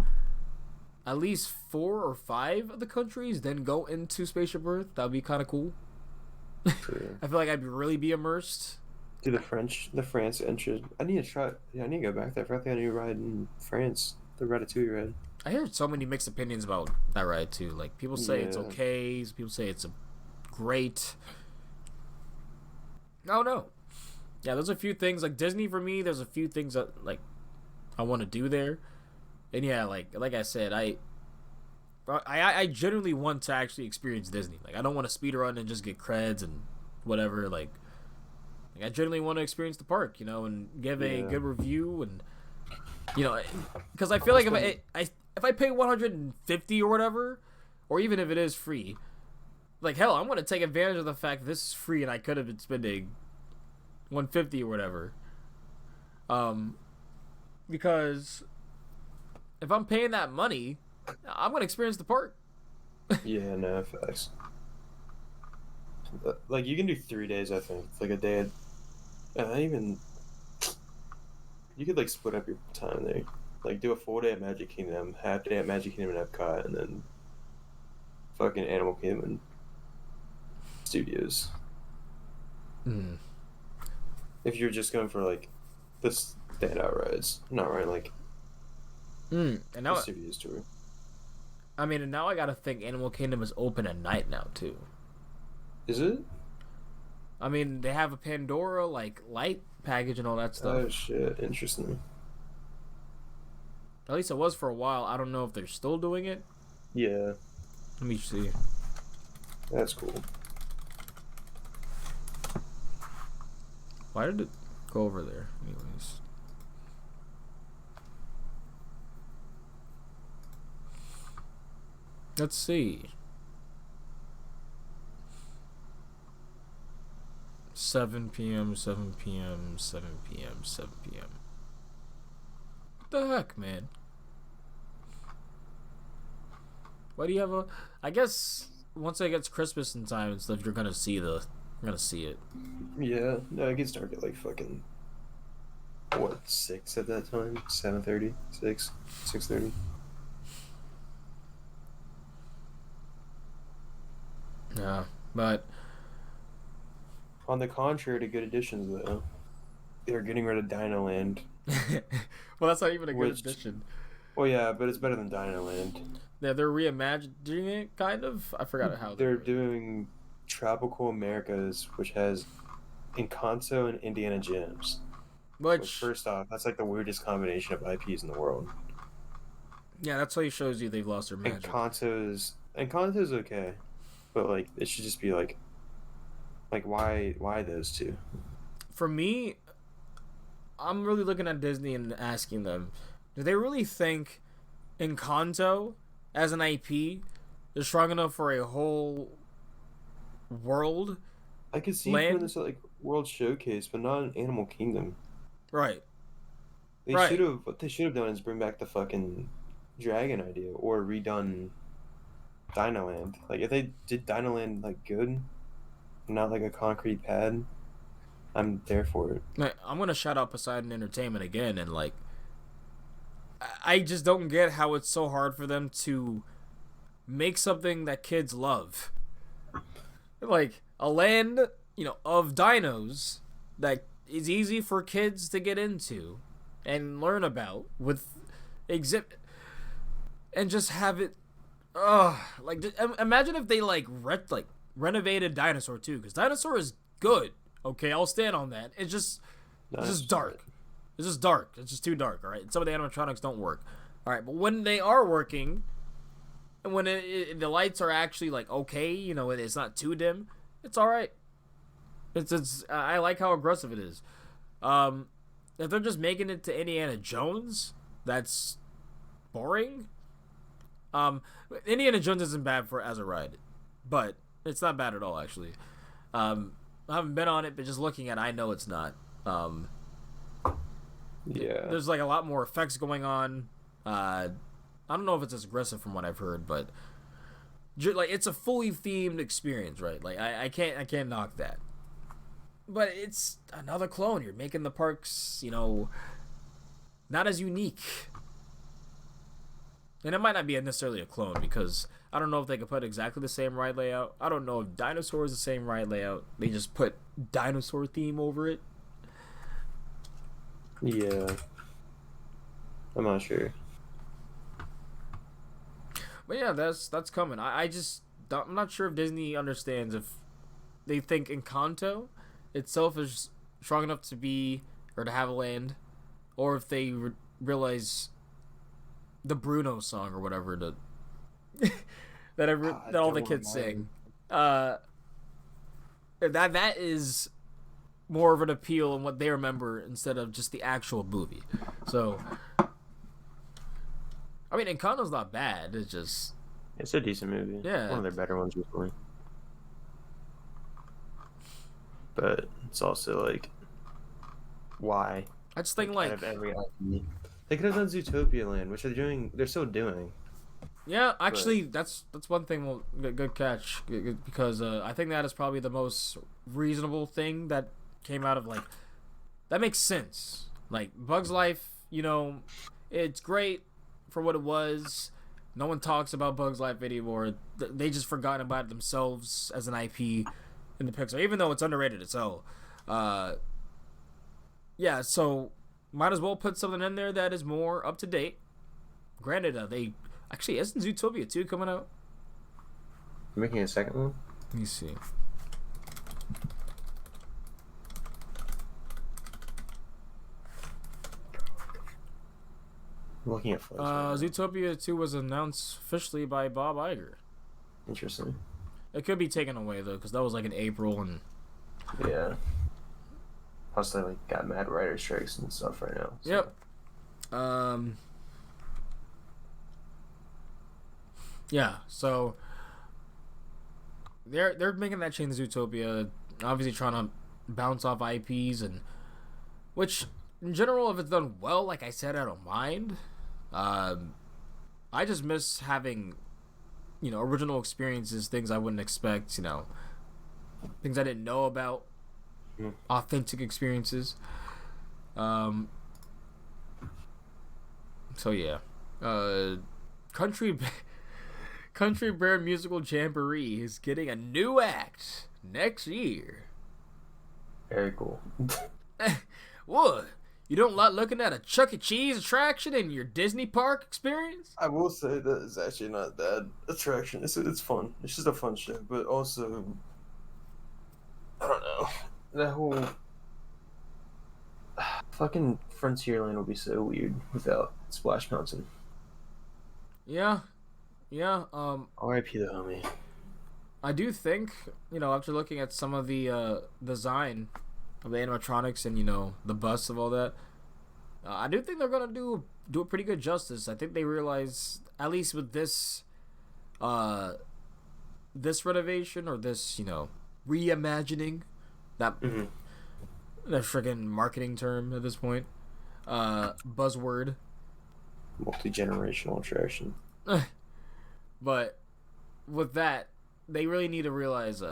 A: at least 4 or 5 of the countries, then go into Spaceship Earth. That would be kind of cool.
B: Yeah.
A: I feel like I'd really be immersed.
B: Do the France entrance. I need to try. Yeah, I need to go back there. I forgot they had a new ride in France. The Ratatouille ride.
A: I heard so many mixed opinions about that ride too. Like people say it's
B: Yeah.
A: okay, people say it's great. I don't know. Yeah, there's a few things like Disney for me. There's a few things that like I want to do there, and yeah, like I said, I genuinely want to actually experience Disney. Like I don't want to speed run and just get creds and whatever. Like I genuinely want to experience the park, and give a good review and because I feel like if I pay 150 or whatever, or even if it is free, like hell, I'm gonna take advantage of the fact that this is free and I could have been spending 150 or whatever. Because if I'm paying that money, I'm gonna experience the park.
B: Yeah, no, facts. Like you can do 3 days, I think. Like a day. Not even. You could like split up your time there. Like do a full day at Magic Kingdom, half day at Magic Kingdom and Epcot, and then fucking Animal Kingdom and Studios.
A: Mm.
B: If you're just going for like the standout rides, not right like
A: And now,
B: the Studios tour.
A: I mean, and now I gotta think Animal Kingdom is open at night now too.
B: Is it?
A: I mean, they have a Pandora like light package and all that stuff.
B: Oh shit! Interesting.
A: At least it was for a while. I don't know if they're still doing it.
B: Yeah,
A: Let me see.
B: that's cool.
A: Why did it go over there? Anyways. Let's see. 7 p.m., 7 p.m., 7 p.m., 7 p.m. What the heck, man? Why do you have a... I guess once it gets Christmas in time and stuff, you're gonna see it.
B: Yeah, no, it gets dark at like fucking what 6 at that time? 7:30, 6:30.
A: Yeah, but
B: On the contrary to good additions, though, they're getting rid of Dino Land,
A: Well, that's not even a good
B: which
A: addition.
B: well yeah, but it's better than Dino Land.
A: Yeah, they're reimagining it, kind of. I forgot how
B: They're doing Tropical Americas, which has Encanto and Indiana Jones. Which
A: Which,
B: first off, that's like the weirdest combination of IPs in the world.
A: yeah, that's how he shows you they've lost their magic.
B: Encanto's okay, but like it should just be like why those two?
A: For me, I'm really looking at Disney and asking them, do they really think Encanto as an IP is strong enough for a whole world?
B: I could see
A: Land?
B: doing this at like World Showcase, but not in Animal Kingdom.
A: Right.
B: They
A: Right.
B: should have what they should have done is bring back the fucking dragon idea or redone Dino Land. Like if they did Dino Land like good, not like a concrete pad, I'm there for it.
A: Like, I'm gonna shout out Poseidon Entertainment again, and like, I just don't get how it's so hard for them to make something that kids love. Like a land, of dinos that is easy for kids to get into and learn about with exhibit, and just have it. Like imagine if they like renovated Dinosaur too, because Dinosaur is good. Okay, I'll stand on that. It's just dark. It's just dark. It's just too dark. All right. Some of the animatronics don't work. All right, but when they are working, and when the lights are actually like okay, it's not too dim. It's all right. It's I like how aggressive it is. If they're just making it to Indiana Jones, that's boring. Indiana Jones isn't bad for as a ride, but it's not bad at all actually. I haven't been on it, but just looking at it, I know it's not.
B: Yeah.
A: There's like a lot more effects going on. I don't know if it's as aggressive from what I've heard, but like it's a fully themed experience, right? Like I can't knock that. But it's another clone. You're making the parks, not as unique. And it might not be necessarily a clone because I don't know if they could put exactly the same ride layout. I don't know if Dinosaur is the same ride layout. They just put dinosaur theme over it.
B: Yeah. I'm not sure.
A: But yeah, that's coming. I'm not sure if Disney understands if they think Encanto itself is strong enough to be or to have a land, or if they realize the Bruno song or whatever that all the kids sing. That is more of an appeal in what they remember instead of just the actual movie. So, I mean, Encanto's not bad.
B: It's a decent movie.
A: Yeah.
B: One of their better ones recently. But it's also like, why?
A: I just think
B: Out of every IP. They could have done Zootopia Land, which they're still doing.
A: yeah, actually, that's one thing. Well, good catch, because I think that is probably the most reasonable thing that came out of that makes sense. Like Bug's Life, it's great for what it was. No one talks about Bug's Life anymore. They just forgotten about it themselves as an IP in the Pixar, even though it's underrated as hell. Yeah, so might as well put something in there that is more up to date. Granted, they actually isn't Zootopia 2 coming out?
B: You're making a second one?
A: Let me see.
B: I'm looking at Flights right now.
A: Zootopia 2 was announced officially by Bob Iger.
B: Interesting.
A: It could be taken away though, because that was in April, and
B: Yeah. Plus, they got mad writer strikes and stuff right now. So.
A: Yep. Yeah. So they're making that change to Zootopia, obviously trying to bounce off IPs, and which in general, if it's done well, like I said, I don't mind. I just miss having original experiences, things I wouldn't expect, things I didn't know about, authentic experiences. So yeah, Country Bear Musical Jamboree is getting a new act next year.
B: Very cool.
A: What? You don't like looking at a Chuck E. Cheese attraction in your Disney park experience?
B: I will say that it's actually not that attraction. It's fun. It's just a fun show, but also I don't know that whole fucking Frontierland will be so weird without Splash Mountain.
A: Yeah, yeah.
B: R.I.P. the homie.
A: I do think, after looking at some of the design of the animatronics and the bust of all that, I do think they're gonna do a pretty good justice. I think they realize, at least with this this renovation or this reimagining, that that friggin' marketing term at this point, buzzword,
B: multi-generational attraction.
A: But with that, they really need to realize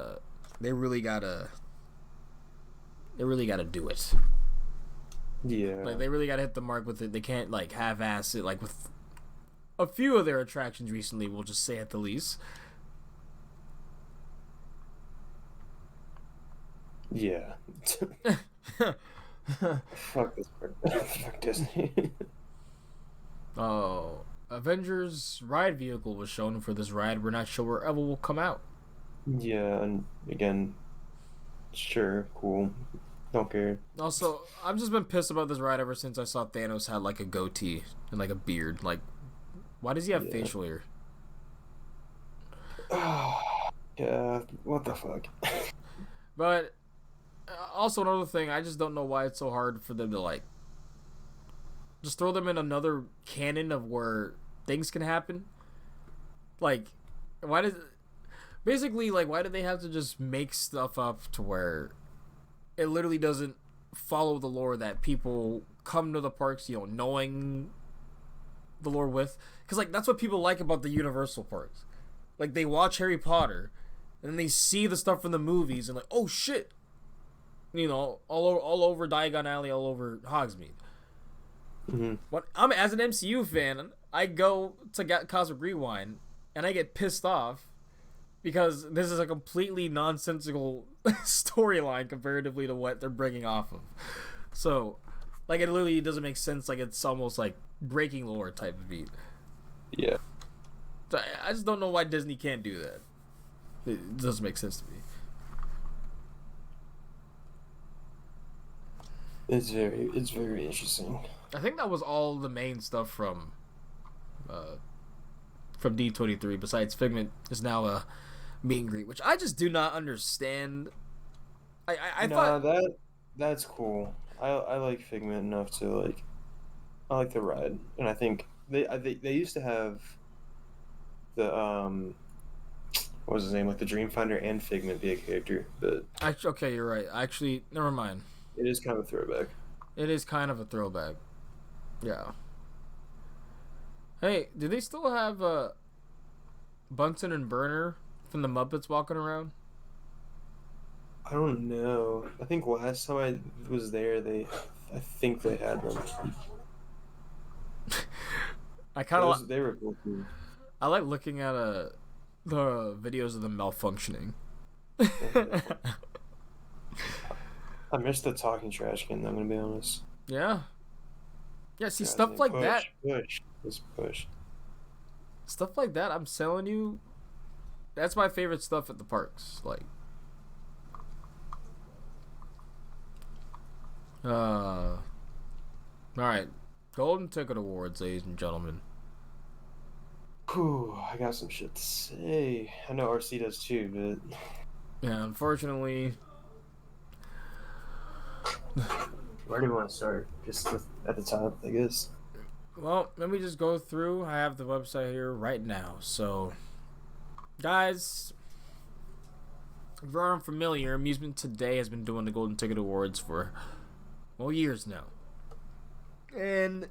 A: they really gotta do it.
B: Yeah.
A: Like, they really gotta hit the mark with it. They can't half-ass it like with a few of their attractions recently, we'll just say at the least.
B: Yeah. Fuck this part. Fuck Disney.
A: Oh, Avengers ride vehicle was shown for this ride. We're not sure where ever will come out.
B: Yeah, and again, sure, cool. Don't care.
A: Also, I've just been pissed about this ride ever since I saw Thanos had a goatee and a beard. Why does he have facial hair?
B: Yeah, what the fuck?
A: But also another thing, I just don't know why it's so hard for them to just throw them in another canon of where things can happen. Why do they have to just make stuff up to where it literally doesn't follow the lore that people come to the parks, knowing the lore with? Because that's what people like about the Universal parks. They watch Harry Potter, and then they see the stuff from the movies, and oh shit, all over Diagon Alley, all over Hogsmeade. When I'm as an MCU fan, I go to Cosmic Rewind, and I get pissed off because this is a completely nonsensical storyline comparatively to what they're bringing off of. So, it literally doesn't make sense. It's almost breaking lore type of beat.
B: Yeah.
A: So I just don't know why Disney can't do that. It doesn't make sense to me.
B: It's very interesting.
A: I think that was all the main stuff from D23. Besides, Figment is now a meet and greet, which I just do not understand. I thought
B: that's cool. I like Figment enough to I like the ride, and I think they used to have the what was his name, the Dreamfinder and Figment be a character, but
A: okay, you're right. Actually, never mind.
B: It is kind of a throwback.
A: It is kind of a throwback. Yeah. Hey, do they still have Bunsen and Burner from the Muppets walking around?
B: I don't know. I think last time I was there, I think they had them.
A: I kind of
B: they were cool too.
A: I like looking at the videos of them malfunctioning.
B: I missed the talking trash can, I'm gonna be honest.
A: Yeah. Yeah, see, stuff like that.
B: Push.
A: Stuff like that, I'm telling you, that's my favorite stuff at the parks. Alright. Golden Ticket Awards, ladies and gentlemen.
B: Whew, I got some shit to say. I know RC does too, but
A: yeah, unfortunately.
B: Where do you want to start? Just at the top, I guess.
A: Well, let me just go through. I have the website here right now. So, guys, if you're unfamiliar, Amusement Today has been doing the Golden Ticket Awards for, years now. And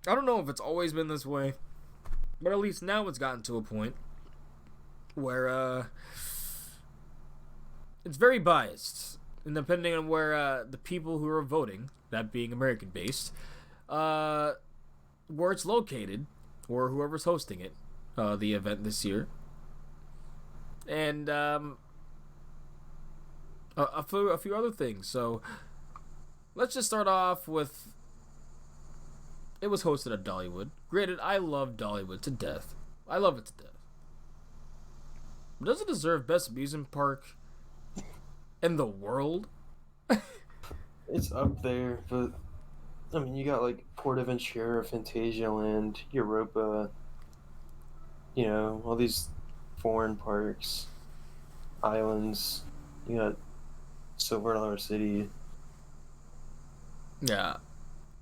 A: I don't know if it's always been this way, but at least now it's gotten to a point where it's very biased. And depending on where the people who are voting, that being American-based, where it's located, or whoever's hosting it, the event this year, and a few other things. So let's just start off with. It was hosted at Dollywood. Granted, I love Dollywood to death. I love it to death. But does it deserve best amusement park in the world?
B: It's up there, but I mean, you got like Portaventura, Fantasialand, Europa. You know, all these foreign parks, islands. You got Silver Dollar City.
A: Yeah,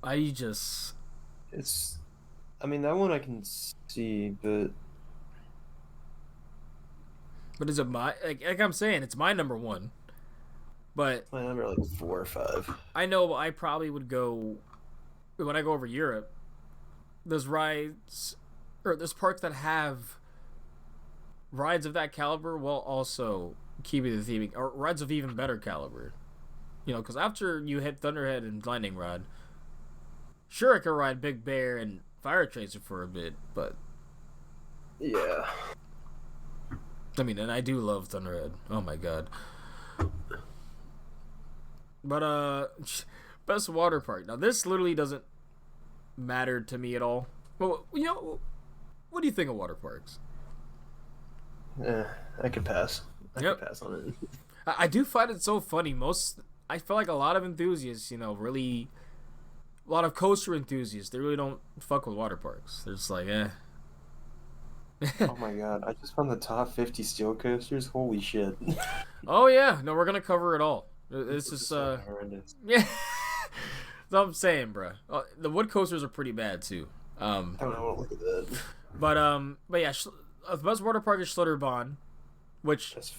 A: I just.
B: It's, I mean, that one I can see, but
A: But is it my like I'm saying? It's my number one. But
B: my number like 4 or 5.
A: I know I probably would go when I go over Europe. There's rides or there's parks that have rides of that caliber while also keeping the theming, or rides of even better caliber. You know, because after you hit Thunderhead and Lightning Rod, sure I could ride Big Bear and Fire Tracer for a bit, but
B: Yeah.
A: I mean, and I do love Thunderhead. Oh my god. But best water park. Now this literally doesn't matter to me at all. Well, you know, what do you think of water parks?
B: I could pass. I
A: Yep.
B: could pass on it.
A: I do find it so funny. I feel like a lot of enthusiasts, you know, really, a lot of coaster enthusiasts, they really don't fuck with water parks. They're just like, eh.
B: Oh my god, I just found the top 50 steel coasters. Holy shit.
A: Oh yeah, no, we're gonna cover it all. This is
B: horrendous.
A: yeah. That's what I'm saying, bro. The wood coasters are pretty bad too.
B: I don't want to look at that.
A: But yeah, the best water park is Schlitterbahn, which
B: That's,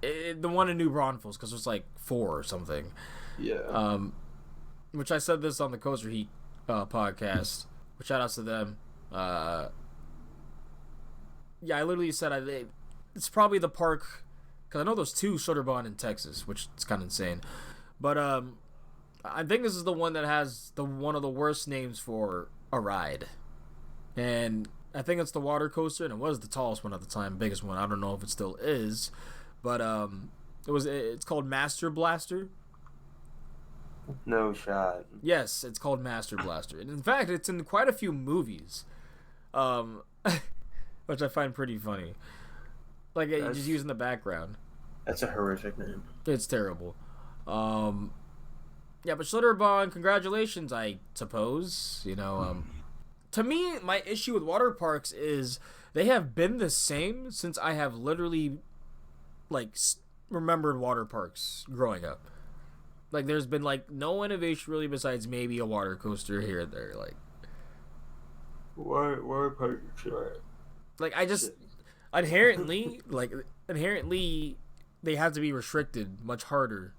A: the one in New Braunfels, because there's like 4 or something.
B: yeah.
A: Which I said this on the Coaster Heat podcast. Which shout outs to them. Yeah, I literally said it's probably the park, because I know there's 2 Schlitterbahn in Texas, which is kind of insane. But I think this is the one that has one of the worst names for a ride, and I think it's the water coaster, and it was the tallest one at the time, biggest one. I don't know if it still is, but it's called Master Blaster.
B: No shot.
A: Yes, it's called Master Blaster, and in fact, it's in quite a few movies, which I find pretty funny. Like just using the background.
B: That's a horrific name.
A: It's terrible. Yeah, but Schlitterbahn, congratulations, I suppose. You know, to me, my issue with water parks is they have been the same since I have literally, like, remembered water parks growing up. Like, there's been, like, no innovation really besides maybe a water coaster here and there.
B: Water park, sure.
A: Like I just, inherently, they have to be restricted much harder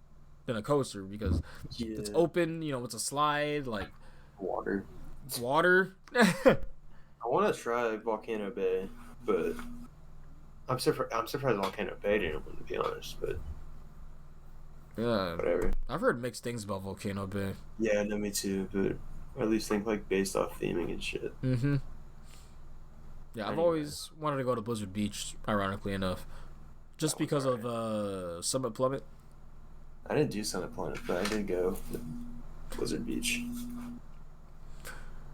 A: than a coaster because it's open, you know, it's a slide, like
B: water.
A: It's water.
B: I want to try Volcano Bay, but I'm surprised Volcano Bay didn't win, to be honest. But
A: yeah,
B: whatever.
A: I've heard mixed things about Volcano Bay.
B: Yeah, no, me too. But at least think like based off theming and shit.
A: Mm-hmm. Yeah, I've always wanted to go to Blizzard Beach, ironically enough, just because of Summit Plummet.
B: I didn't do Summit Plummet, but I did go to Blizzard Beach.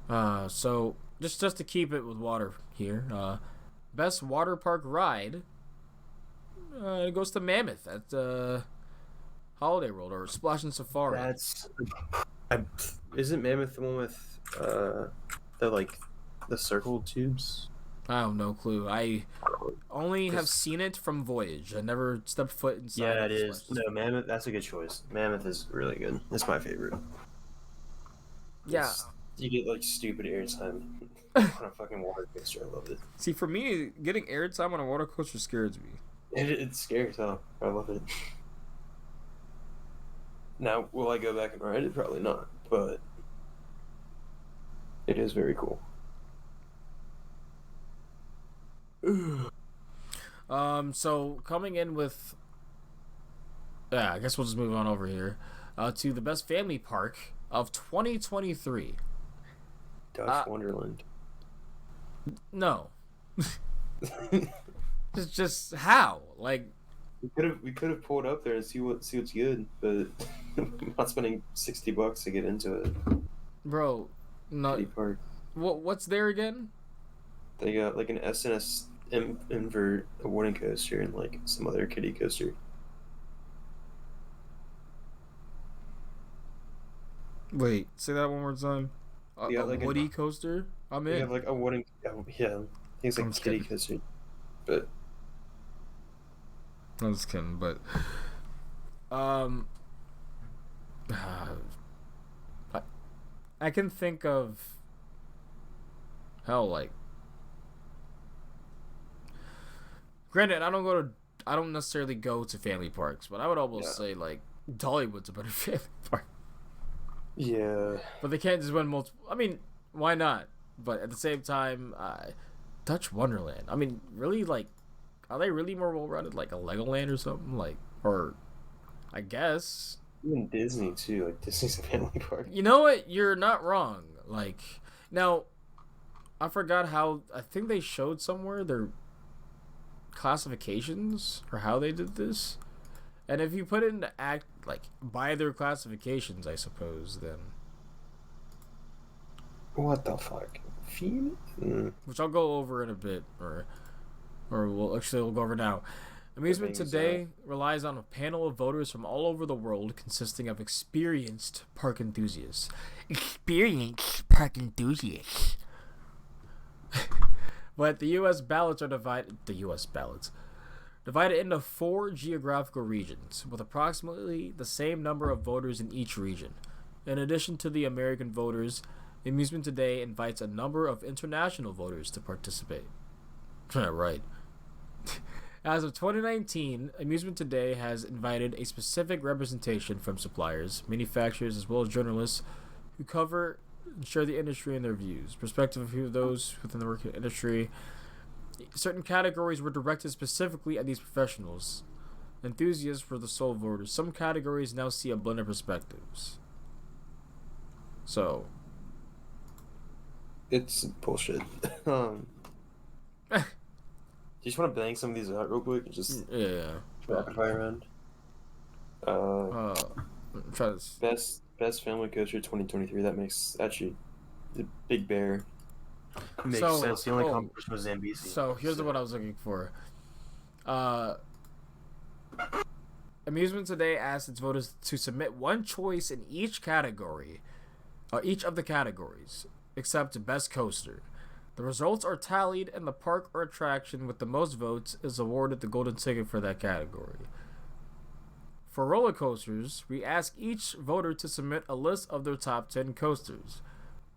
A: So just to keep it with water here, best water park ride, it goes to Mammoth at Holiday World or Splash and Safari.
B: Isn't Mammoth the one with the circle tubes?
A: I have no clue. I only have seen it from Voyage. I never stepped foot inside.
B: Yeah, it is. No, Mammoth. That's a good choice. Mammoth is really good. It's my favorite.
A: Yeah.
B: You get like stupid airtime on a fucking water coaster. I love it.
A: See, for me, getting airtime on a water coaster scares me.
B: It's scary, so I love it. Now, will I go back and ride it? Probably not, but it is very cool.
A: So coming in with, I guess we'll just move on over here, to the best family park of 2023.
B: Dutch Wonderland.
A: No. It's just how? Like,
B: we could have pulled up there and see what's good, but I'm not spending $60 to get into a
A: Bro, no.
B: kiddie park.
A: What's there again?
B: They got like an SNS invert, a wooden coaster, and like some other kiddie coaster.
A: Wait, say that one more time.
B: You
A: A
B: got like
A: Woody coaster? I'm
B: you
A: in.
B: have like a wooden, yeah, I think it's
A: I'm
B: like
A: just
B: kiddie
A: kidding.
B: coaster, but
A: I'm just kidding, but um, I, I can think of hell like. Granted, I don't necessarily go to family parks, but I would almost
B: yeah,
A: say like Dollywood's a better family park.
B: yeah.
A: But they can't just win multiple. I mean, why not? But at the same time, Dutch Wonderland. I mean, really, like, are they really more well rounded, like a Legoland or something? Like, or I guess.
B: Even Disney too, like Disney's a family park.
A: You know what? You're not wrong. Like, now, I forgot how. I think they showed somewhere their classifications or how they did this. And if you put it into act like by their classifications, I suppose then,
B: What the fuck? Fiend?
A: which I'll go over in a bit, or we'll go over now. Amusement
B: Things,
A: Today relies on a panel of voters from all over the world, consisting of experienced park enthusiasts. Experienced park enthusiasts. But the U.S. ballots are divided. The U.S. ballots divided into 4 geographical regions, with approximately the same number of voters in each region. In addition to the American voters, Amusement Today invites a number of international voters to participate. Right. As of 2019, Amusement Today has invited a specific representation from suppliers, manufacturers, as well as journalists who cover and share the industry and their views. Perspective of those within the work industry. Certain categories were directed specifically at these professionals. Enthusiasts were the sole voters. Some categories now see a blend of perspectives. So,
B: It's bullshit. um, do you just want to bang some of these out real quick? Just
A: yeah.
B: rapid fire round. Uh,
A: Try this.
B: best family coaster 2023. That makes actually the Big Bear. Makes
A: So-
B: sense. The only
A: oh,
B: competition was Zambezi.
A: So here's what I was looking for. Amusement Today asked its voters to submit one choice in each category, each of the categories, except Best Coaster. The results are tallied, and the park or attraction with the most votes is awarded the golden ticket for that category. For roller coasters, we ask each voter to submit a list of their top 10 coasters,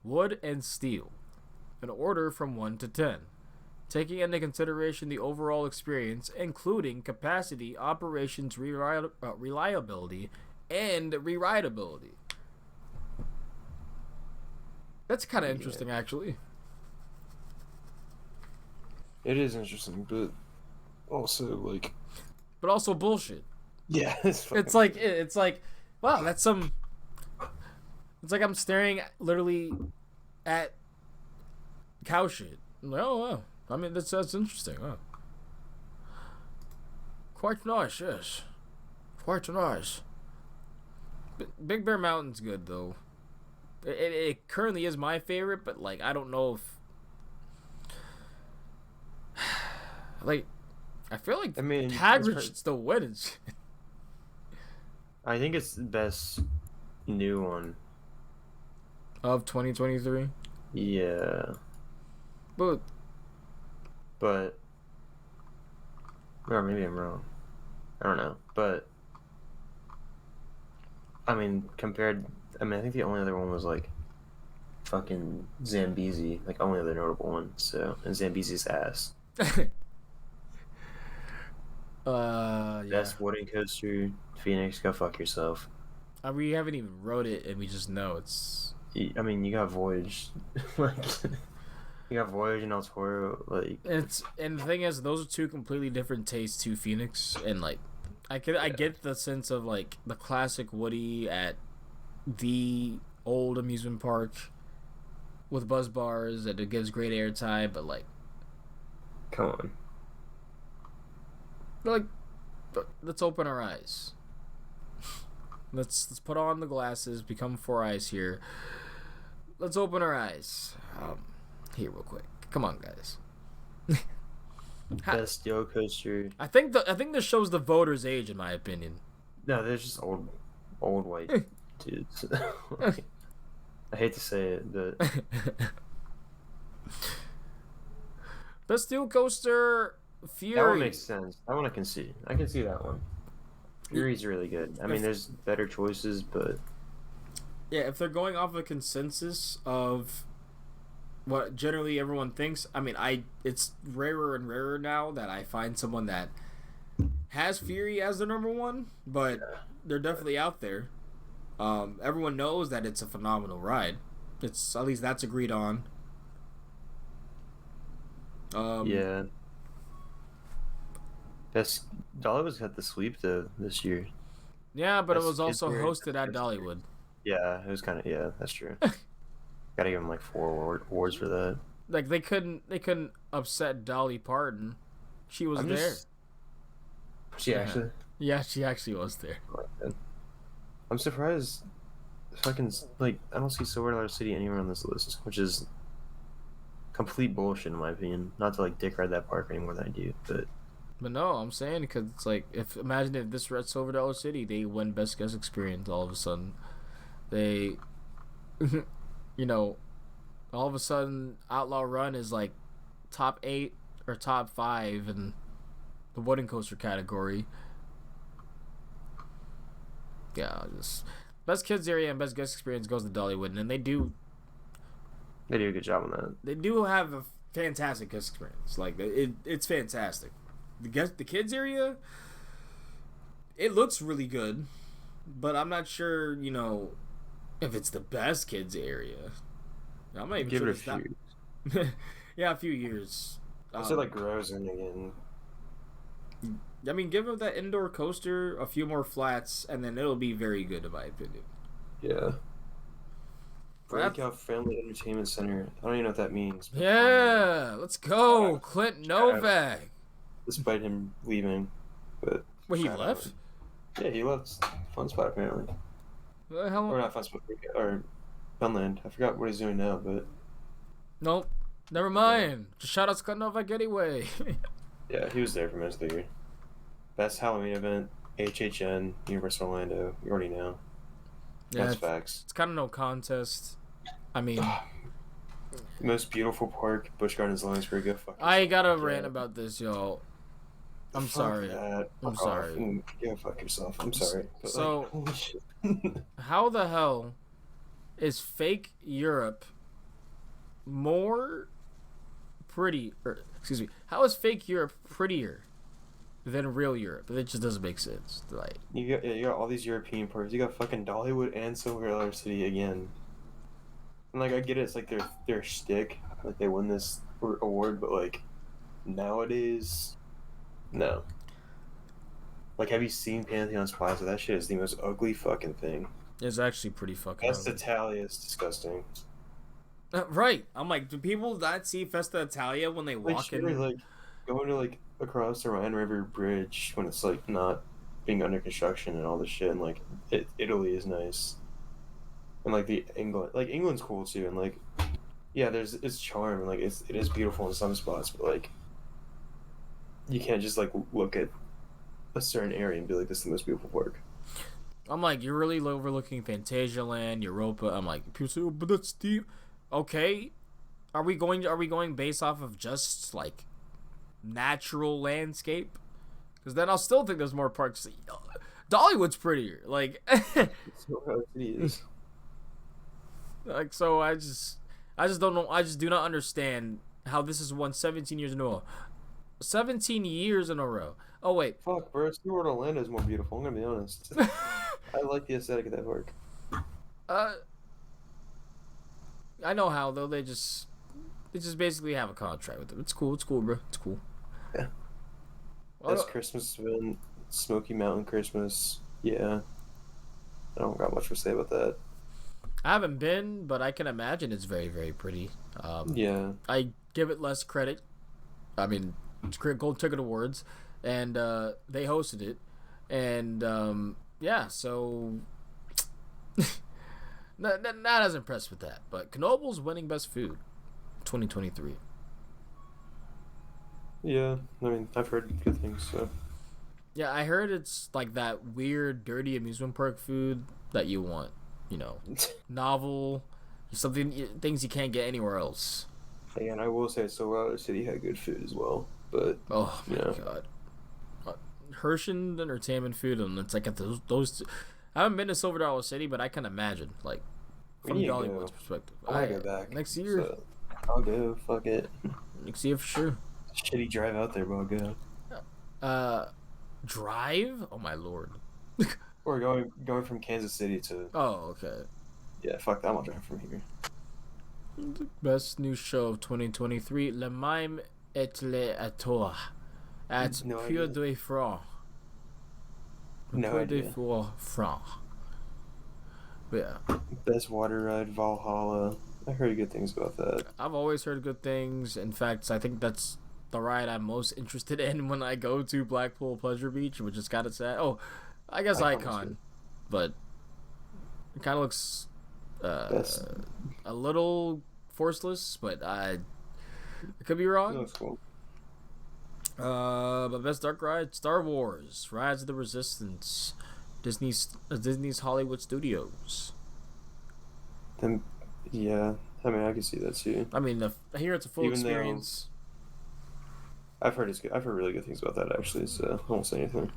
A: wood and steel, in order from 1 to 10, taking into consideration the overall experience, including capacity, operations, reliability, and rerideability. That's kind of interesting, actually.
B: It is interesting, but also like
A: But also bullshit.
B: yeah, it's fucking
A: It's like, wow, that's some. It's like I'm staring literally at cow shit. I'm like, oh wow, I mean that's interesting. Huh? Quite nice, yes. Quite nice. Big Bear Mountain's good though. It currently is my favorite, but like I don't know if like I feel like
B: I mean,
A: Hagrid should still win and shit.
B: I think it's the best new one.
A: Of 2023.
B: Yeah,
A: But
B: but or maybe I'm wrong. I don't know, but I mean, I think the only other one was like fucking Zambezi, like only other notable one. So, and Zambezi's ass.
A: yeah.
B: Best wooden coaster, Phoenix. Go fuck yourself.
A: We haven't even wrote it, and we just know it's.
B: I mean, you got Voyage, like you got Voyage and El Toro, like
A: And the thing is, those are two completely different tastes to Phoenix, and like, I get the sense of like the classic Woody at the old amusement park with buzz bars, and it gives great airtime, but like,
B: come on.
A: like let's open our eyes. Let's put on the glasses, become Four Eyes here. Let's open our eyes. Here real quick. Come on, guys.
B: Best Yo Coaster.
A: I think this shows the voters' age, in my opinion.
B: No, they're just old white dudes. I hate to say it, but
A: Best Steel Coaster, Fury.
B: that one makes sense. That one I can see. I can see that one. Fury's really good. I mean, there's better choices, but
A: yeah, if they're going off a consensus of what generally everyone thinks, I mean, it's rarer and rarer now that I find someone that has Fury as the number one, but they're definitely out there. Everyone knows that it's a phenomenal ride. It's at least that's agreed on.
B: yeah. Best Dollywood's got the sweep though this year.
A: Yeah, but it was
B: Best
A: also
B: Kids
A: hosted at
B: Area.
A: Dollywood.
B: Yeah, it was kind of that's true. Gotta give him like 4 awards for that.
A: Like they couldn't upset Dolly Parton. She was there.
B: She actually.
A: Yeah, she actually was there.
B: I'm surprised. Fucking like I don't see Silver Dollar City anywhere on this list, which is complete bullshit in my opinion. Not to like dick ride that park any more than I do, but
A: no, I'm saying because it's like imagine if this Red Silver Dollar City they win Best Guest Experience all of a sudden, they, you know, all of a sudden Outlaw Run is like top 8 or top 5 in the wooden coaster category. Yeah, just Best Kids Area and Best Guest Experience goes to Dollywood, and they do
B: they do a good job on that.
A: They do have a fantastic guest experience. Like it's fantastic. The kids area, it looks really good, but I'm not sure, you know, if it's the best kids area. I'm not even
B: Give
A: sure
B: it a few.
A: Yeah, a few years.
B: I said like grows in again.
A: I mean, give them that indoor coaster, a few more flats, and then it'll be very good in my opinion.
B: Yeah. Breakout Family Entertainment Center. I don't even know what that means.
A: Yeah, let's go, Clint Novak.
B: Despite him leaving, but
A: Wait, he left?
B: Yeah, he left Fun Spot apparently.
A: What the hell?
B: Or not Fun Spot, or Funland. I forgot what he's doing now, but
A: nope. Never mind. Just shout out to Clint Novak anyway.
B: yeah, he was there for most of the year. Best Halloween event, HHN, Universal Orlando. You already know.
A: Yeah,
B: That's facts.
A: It's kind of no contest. I mean,
B: Most beautiful park, Busch Gardens, Lawrenceburg. Go fuck
A: I got a
B: yourself.
A: rant about this, y'all. I'm
B: Fuck
A: sorry.
B: that.
A: I'm
B: Fuck
A: sorry.
B: off. Go fuck yourself. I'm sorry. But
A: So-
B: like, holy shit.
A: How the hell is fake Europe more pretty? Or, excuse me. How is fake Europe prettier than real Europe? It just doesn't make sense. Like,
B: you got all these European parks. You got fucking Dollywood and Silver Dollar City again. And like I get it, it's like their shtick, like they won this award, but like nowadays, no. Like, have you seen Pantheon's Plaza? That shit is the most ugly fucking thing.
A: it's actually pretty fucking.
B: Festa
A: ugly.
B: Italia is disgusting.
A: Right. I'm like, do people not see Festa Italia when they
B: Like,
A: walk
B: sure,
A: in?
B: like going to like across the Rhine River Bridge when it's like not being under construction and all this shit, and like Italy is nice, and like England's cool too, and like yeah, there's its charm and like it is beautiful in some spots, but like you can't just like look at a certain area and be like, this is the most beautiful park.
A: I'm like, you're really overlooking Fantasia Land, Europa. I'm like, people say, oh, but that's steep. Okay, are we going based off of just like natural landscape? Because then I'll still think there's more parks. Dollywood's prettier. Like,
B: So it is.
A: like so I just don't know. I just do not understand how this has won 17 years in a row. 17 years in a row. Oh wait.
B: Fuck, bro. SeaWorld Orlando is more beautiful. I'm gonna be honest. I like the aesthetic of that park.
A: I know how though. They just basically have a contract with them. It's cool. It's cool, bro. It's cool.
B: Yeah. Best Christmas event, Smoky Mountain Christmas. Yeah. I don't got much to say about that.
A: I haven't been, but I can imagine it's very, very pretty.
B: Yeah.
A: I give it less credit. I mean, it's Gold Ticket Awards. and they hosted it, and yeah, so not as impressed with that. But Knoebel's winning best food, 2023.
B: Yeah, I mean, I've heard good things. So
A: Yeah, I heard it's like that weird, dirty amusement park food that you want. You know, novel, something things you can't get anywhere else.
B: again, I will say Silver City had good food as well, but
A: Oh
B: you
A: my
B: know,
A: god, Hershey Entertainment Food, and it's like at those. I haven't been to Silver Dollar City, but I can imagine like
B: we
A: from
B: need to
A: Dollywood's
B: go.
A: perspective.
B: I want to go back.
A: Next year,
B: So I'll go. Fuck it.
A: next year for sure.
B: Shitty drive out there, but I'll go.
A: Uh, Drive? Oh my lord.
B: Or going from Kansas City to
A: Oh okay.
B: yeah. Fuck that. I'm not driving from here.
A: Best new show of 2023, Le Mime et les Atours at
B: No
A: Pure
B: idea.
A: de France.
B: No
A: Pure de
B: idea.
A: France. But yeah,
B: Best water ride, Valhalla. I heard good things about that.
A: I've always heard good things. In fact, I think that's the ride I'm most interested in when I go to Blackpool Pleasure Beach, which is kind of sad. Oh, I guess
B: Icon was
A: Icon,
B: good.
A: but it kind of looks
B: Best.
A: a little forceless, but I could be
B: That
A: wrong.
B: looks cool.
A: But best dark ride, Star Wars: Rise of the Resistance, Disney's Hollywood Studios.
B: Then, yeah. I mean, I can see that too.
A: I mean, I hear it's a full
B: Even though-
A: experience.
B: I've heard it's good. I've heard really good things about that actually. So I won't say anything.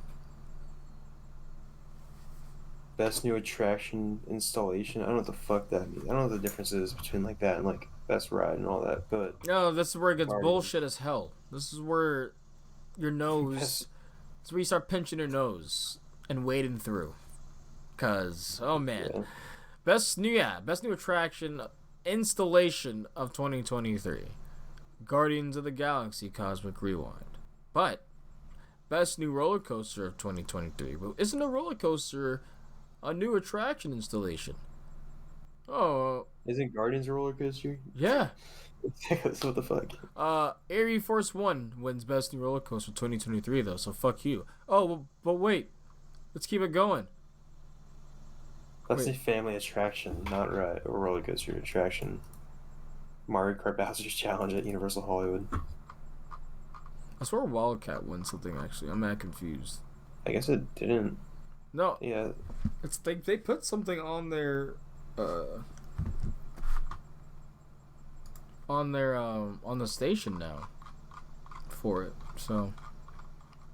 B: Best new attraction installation. I don't know what the fuck that means. I don't know what the difference is between like that and like best ride and all that. But
A: No, this is where it gets
B: Mario.
A: bullshit as hell. This is where your nose.
B: Best-
A: It's where you start pinching your nose and wading through. Cause oh man,
B: yeah.
A: best new attraction installation of 2023, Guardians of the Galaxy Cosmic Rewind. But best new roller coaster of 2023. But isn't a roller coaster a new attraction installation? Oh
B: Isn't Guardians a roller coaster?
A: yeah.
B: So what the fuck?
A: Air Force One wins best new roller coaster 2023 though. So fuck you. Oh, but wait, let's keep it going.
B: That's
A: Wait.
B: a family attraction, not ride a roller coaster attraction. Mario Kart Bowser's Challenge at Universal Hollywood.
A: I swear Wildcat won something actually. I'm mad confused.
B: I guess it didn't.
A: No,
B: Yeah,
A: it's they put something on their on the station now for it. So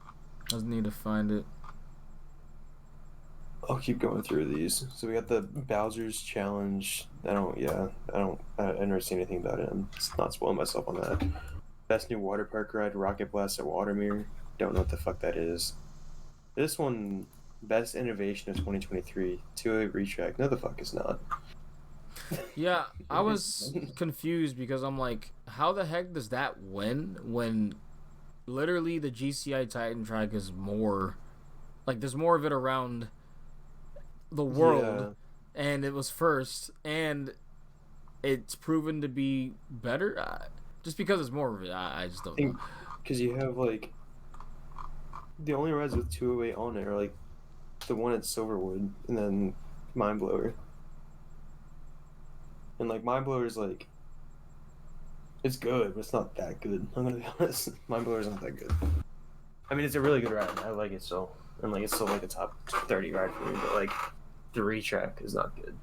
A: I just need to find it.
B: I'll keep going through these. So we got the Bowser's Challenge. I never seen anything about it. I'm just not spoiling myself on that. Best new water park ride, Rocket Blast at Watermere. Don't know what the fuck that is. This one, best innovation of 2023, 208 retrack. No, the fuck is not.
A: Yeah, I was confused because I'm like, how the heck does that win when literally the GCI Titan track is more like there's more of it around the world and it was first and it's proven to be better just because it's more of it. I just don't know.
B: Because you have like the only rides with 208 on it are like the one at Silverwood and then Mind Blower. And like Mind Blower is like it's good, but it's not that good. I'm gonna be honest. Mind Blower is not that good. I mean, it's a really good ride. I like it so, and like it's still like a top 30 ride for me. But like the retrack is not good.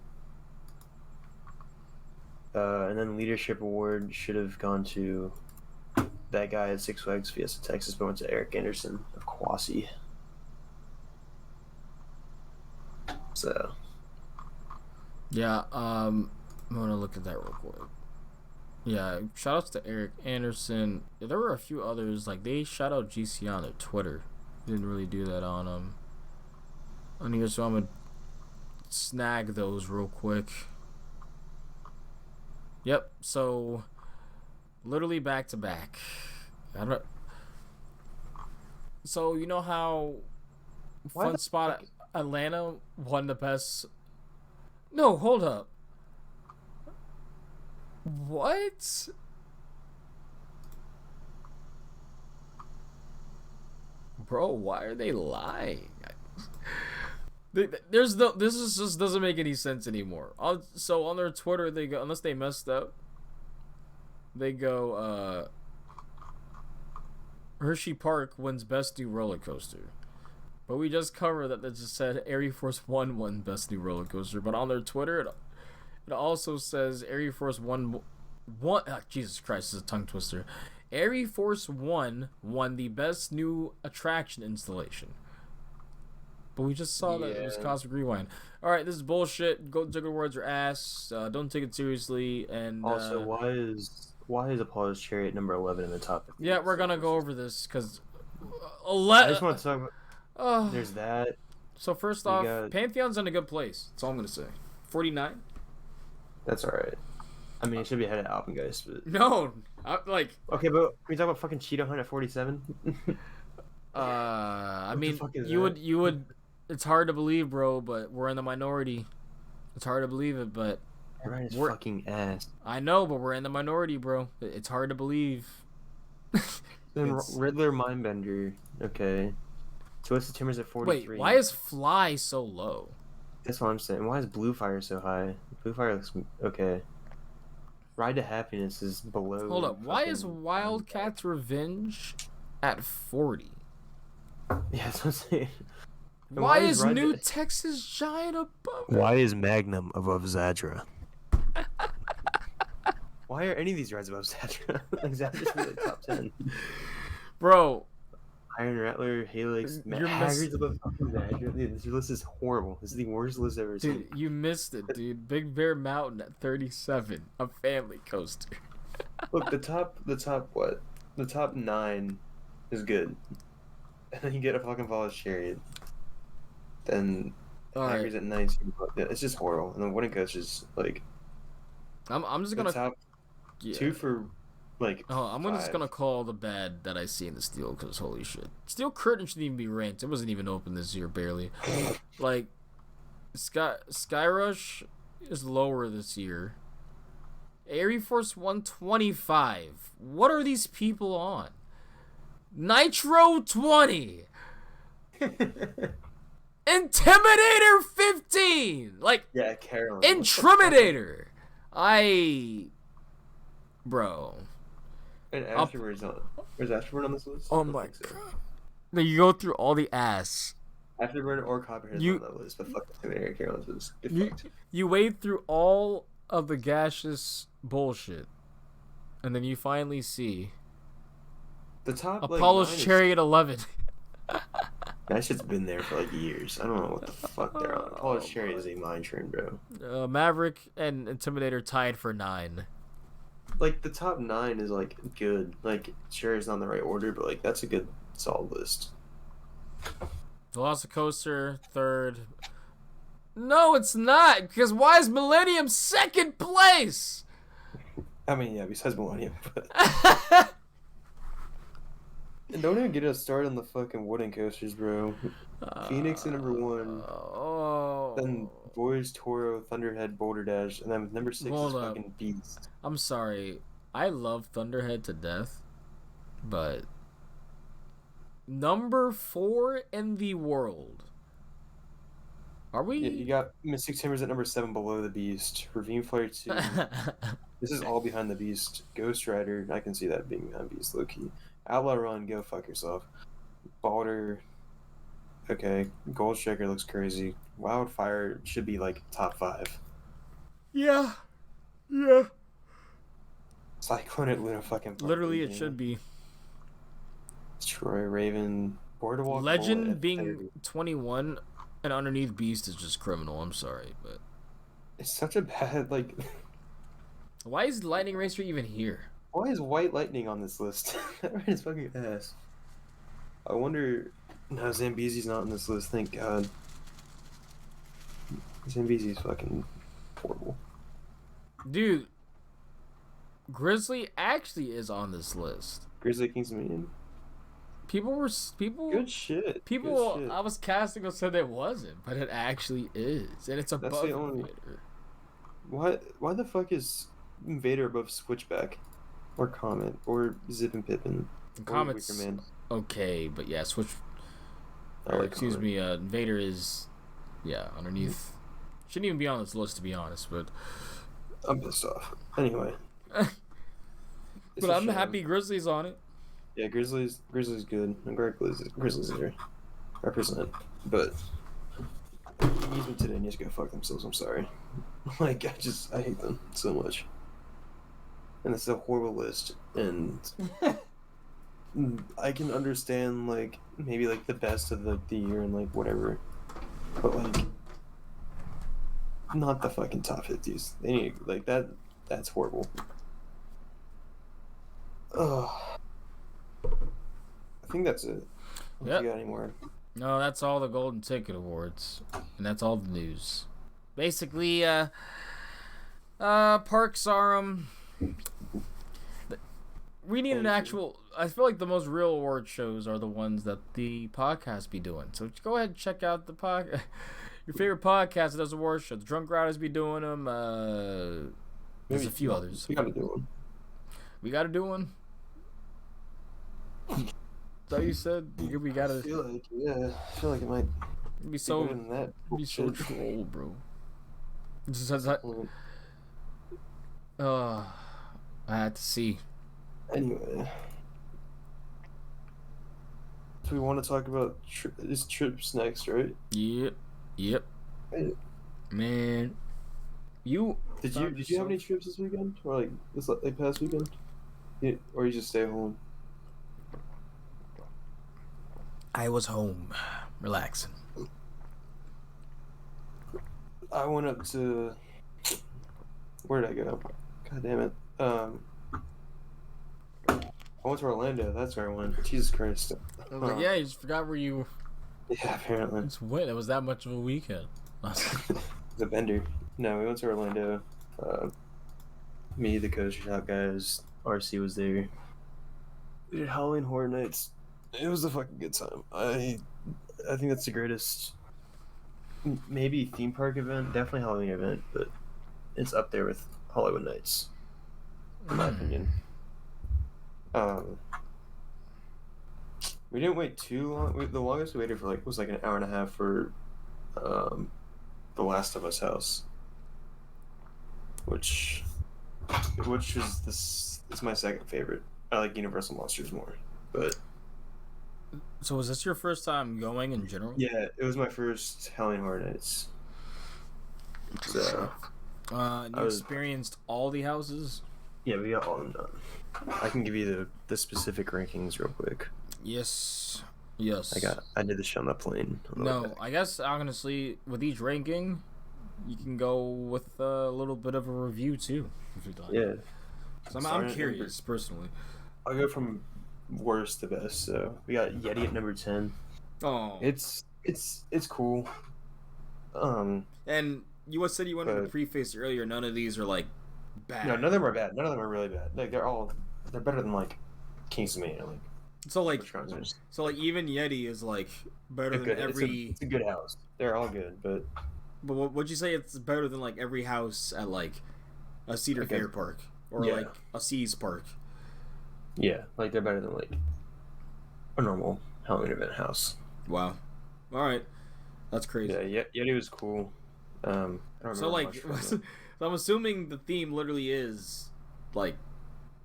B: And then leadership award should have gone to that guy at Six Flags Fiesta Texas, but went to Eric Anderson of Quasi. So
A: Yeah, I'm gonna look at that real quick. Yeah, shout outs to Eric Anderson. There were a few others, like they shout out GC on their Twitter. Didn't really do that on here, so I'm gonna snag those real quick. Yep, so literally back to back. I don't. So you know how
B: Why
A: Fun
B: the
A: Spot Atlanta won the best. No, hold up. What? bro, why are they lying? There's no. This is just doesn't make any sense anymore. So on their Twitter, they go, unless they messed up, they go. Hershey Park wins best new roller coaster, but we just covered that. They just said Air Force One won best new roller coaster, but on their Twitter, it also says Air Force One. Jesus Christ, this is a tongue twister. Air Force One won the best new attraction installation. But we just saw that it was Cosmic Rewind. All right, this is bullshit. Go Juggle Words are ass. Don't take it seriously. And
B: also, why is Apollo's Chariot number 11 in the top 50?
A: Yeah, we're gonna go over this because
B: I just want to talk about. There's that.
A: So first off, Pantheon's in a good place. That's all I'm gonna say. 49.
B: That's all right. I mean, it should be ahead of Alpengeist, but
A: no,
B: okay, but can we talk about fucking Cheetah Hunt at 47?
A: I mean, you would. It's hard to believe, bro, but we're in the minority. It's hard to believe it, but
B: everybody's fucking ass.
A: I know, but we're in the minority, bro. It's hard to believe.
B: Then Riddler Mindbender, okay. Twisted Timbers at 43.
A: Wait, why is Fly so low?
B: That's what I'm saying. Why is Blue Fire so high? Blue Fire looks okay. Ride to Happiness is below.
A: Hold up. Why is Wildcat's Revenge at 40?
B: Yeah, that's what I'm saying.
A: Why is New Texas Giant above?
B: Why is Magnum above Zadra? Why are any of these rides above Zadra? Like Zadra's really top 10.
A: Bro.
B: Iron Rattler, Helix, Hagrid's above fucking Zadra. Dude, this list is horrible. This is the worst list I've ever seen.
A: Dude, you missed it, dude. Big Bear Mountain at 37. A family coaster.
B: Look, the top what? The top 9 is good. And then you get a fucking Apollo's Chariot. Then Hagrid's at 19. Yeah, it's just horrible. And then Wooden Coaster's like.
A: I'm just gonna.
B: Top 2 for like.
A: Oh, I'm just gonna call the bad that I see in the Steel because holy shit, Steel Curtain shouldn't even be ranked. It wasn't even open this year, barely. Like, Skyrush is lower this year. Air Force 125. What are these people on? Nitro 20. Intimidator 15. Like,
B: yeah, Carolyn.
A: Intimidator. Bro.
B: And Afterbird's on. Where's Afterbird on this list?
A: Oh my god. No, you go through all the ass.
B: Afterbird or Copperhead's on that list, but fuck Intimidator, Carolyn's list.
A: You wade through all of the gaseous bullshit, and then you finally see
B: the top
A: Apollo's Chariot 11.
B: That shit's been there for like years. I don't know what the fuck they're on. Apollo's Chariot is a mine train, bro.
A: Maverick and Intimidator tied for 9.
B: Like the top 9 is like good. Like Chariot's not in the right order, but like that's a good solid list.
A: Velocicoaster 3rd. No, it's not. Because why is Millennium 2nd place?
B: I mean, yeah, besides Millennium, but. And don't even get us started on the fucking wooden coasters, bro. Phoenix at number 1.
A: Oh.
B: Then Voyage, Toro, Thunderhead, Boulder Dash, and then number 6 is fucking Beast.
A: I'm sorry. I love Thunderhead to death, but number 4 in the world. Are we?
B: Yeah, you got Mystic Timbers at number 7 below the Beast. Ravine Flare 2. This is all behind the Beast. Ghost Rider, I can see that being behind Beast, low key. Outlaw Run, go fuck yourself. Balder, okay. Gold Striker looks crazy. Wildfire should be like top 5.
A: Yeah.
B: Cyclone at Luna fucking Park.
A: Literally, it should be.
B: Troy Raven, Boardwalk.
A: Legend being 21 and underneath Beast is just criminal. I'm sorry, but
B: it's such a bad like.
A: Why is Lightning Racer even here?
B: Why is White Lightning on this list? That right is fucking ass. I wonder. No, Zambezi's not on this list. Thank God. Zambezi's fucking horrible.
A: Dude, Grizzly actually is on this list.
B: Grizzly King's Dominion.
A: People.
B: Good shit.
A: People.
B: Good shit.
A: I was casting who said it wasn't, but it actually is, and it's above Invader.
B: Why the fuck is Invader above Switchback, or Comet, or Zip and Pippin,
A: Comet's okay, but yeah,
B: I like
A: excuse
B: Hunter.
A: me, Vader is, underneath. Shouldn't even be on this list, to be honest, but
B: I'm pissed off. Anyway, it's
A: but
B: a
A: I'm
B: shame.
A: happy Grizzlies on it.
B: Yeah, Grizzlies good. I'm glad Grizzlies are represent, but even today needs to go fuck themselves. I'm sorry. Like I hate them so much. And it's a horrible list, and I can understand like maybe like the best of the year and like whatever, but like not the fucking top 50s. They need like that. That's horrible. Ugh. I think that's it.
A: Yep.
B: You got any more?
A: No, that's all the Golden Ticket Awards, and that's all the news. Basically, parks are we need an actual. I feel like the most real award shows are the ones that the podcast be doing. So go ahead and check out the your favorite podcast that does award shows. The Drunk Riders be doing them. There's a few others.
B: We gotta do one.
A: We gotta do one. So you said we gotta.
B: I feel like it might
A: Be
B: be
A: so.
B: better than that.
A: Be so
B: Shit.
A: troll, bro. Just as I had to see.
B: Anyway, so we want to talk about this trips next, right?
A: Yep.
B: Hey.
A: Man, you
B: Did you have any trips this weekend or like this like past weekend? Yeah, or you just stay home?
A: I was home, relaxing.
B: I went up to where did I go? God damn it. I went to Orlando. That's where I went. Jesus Christ.
A: I was like, yeah, you just forgot where you.
B: Yeah, apparently.
A: It's what? It was that much of a weekend.
B: The bender. No, we went to Orlando. Me, the coach shop guys, RC was there. We did Halloween Horror Nights. It was a fucking good time. I think that's the greatest, maybe theme park event, definitely Halloween event, but it's up there with Hollywood Nights, in my opinion. We didn't wait too long. The longest we waited for was like an hour and a half for The Last of Us house, which is this is my second favorite. I like Universal Monsters more, but
A: So was this your first time going in general?
B: yeah, it was my first Halloween Horror Nights. So
A: you experienced all the houses?
B: yeah, we got all of them done. I can give you the specific rankings real quick.
A: Yes.
B: I did the shut up plane.
A: No, I guess honestly, with each ranking, you can go with a little bit of a review too, if you'd like.
B: Yeah.
A: So I'm curious personally.
B: I'll go from worst to best. So we got Yeti at number 10.
A: Oh.
B: It's cool.
A: And you said you wanted to preface earlier. None of these are like bad.
B: No, none of them are bad. None of them are really bad. Like they're better than like Kings of Mania. Like
A: so even Yeti is like better than every.
B: It's a good house. They're all good, but
A: would you say it's better than like every house at like a Cedar Fair park or like a Seas park?
B: Yeah, like they're better than like a normal Halloween event house.
A: Wow. All right, that's crazy.
B: Yeah, Yeti was cool. I don't
A: so like, so I'm assuming the theme literally is like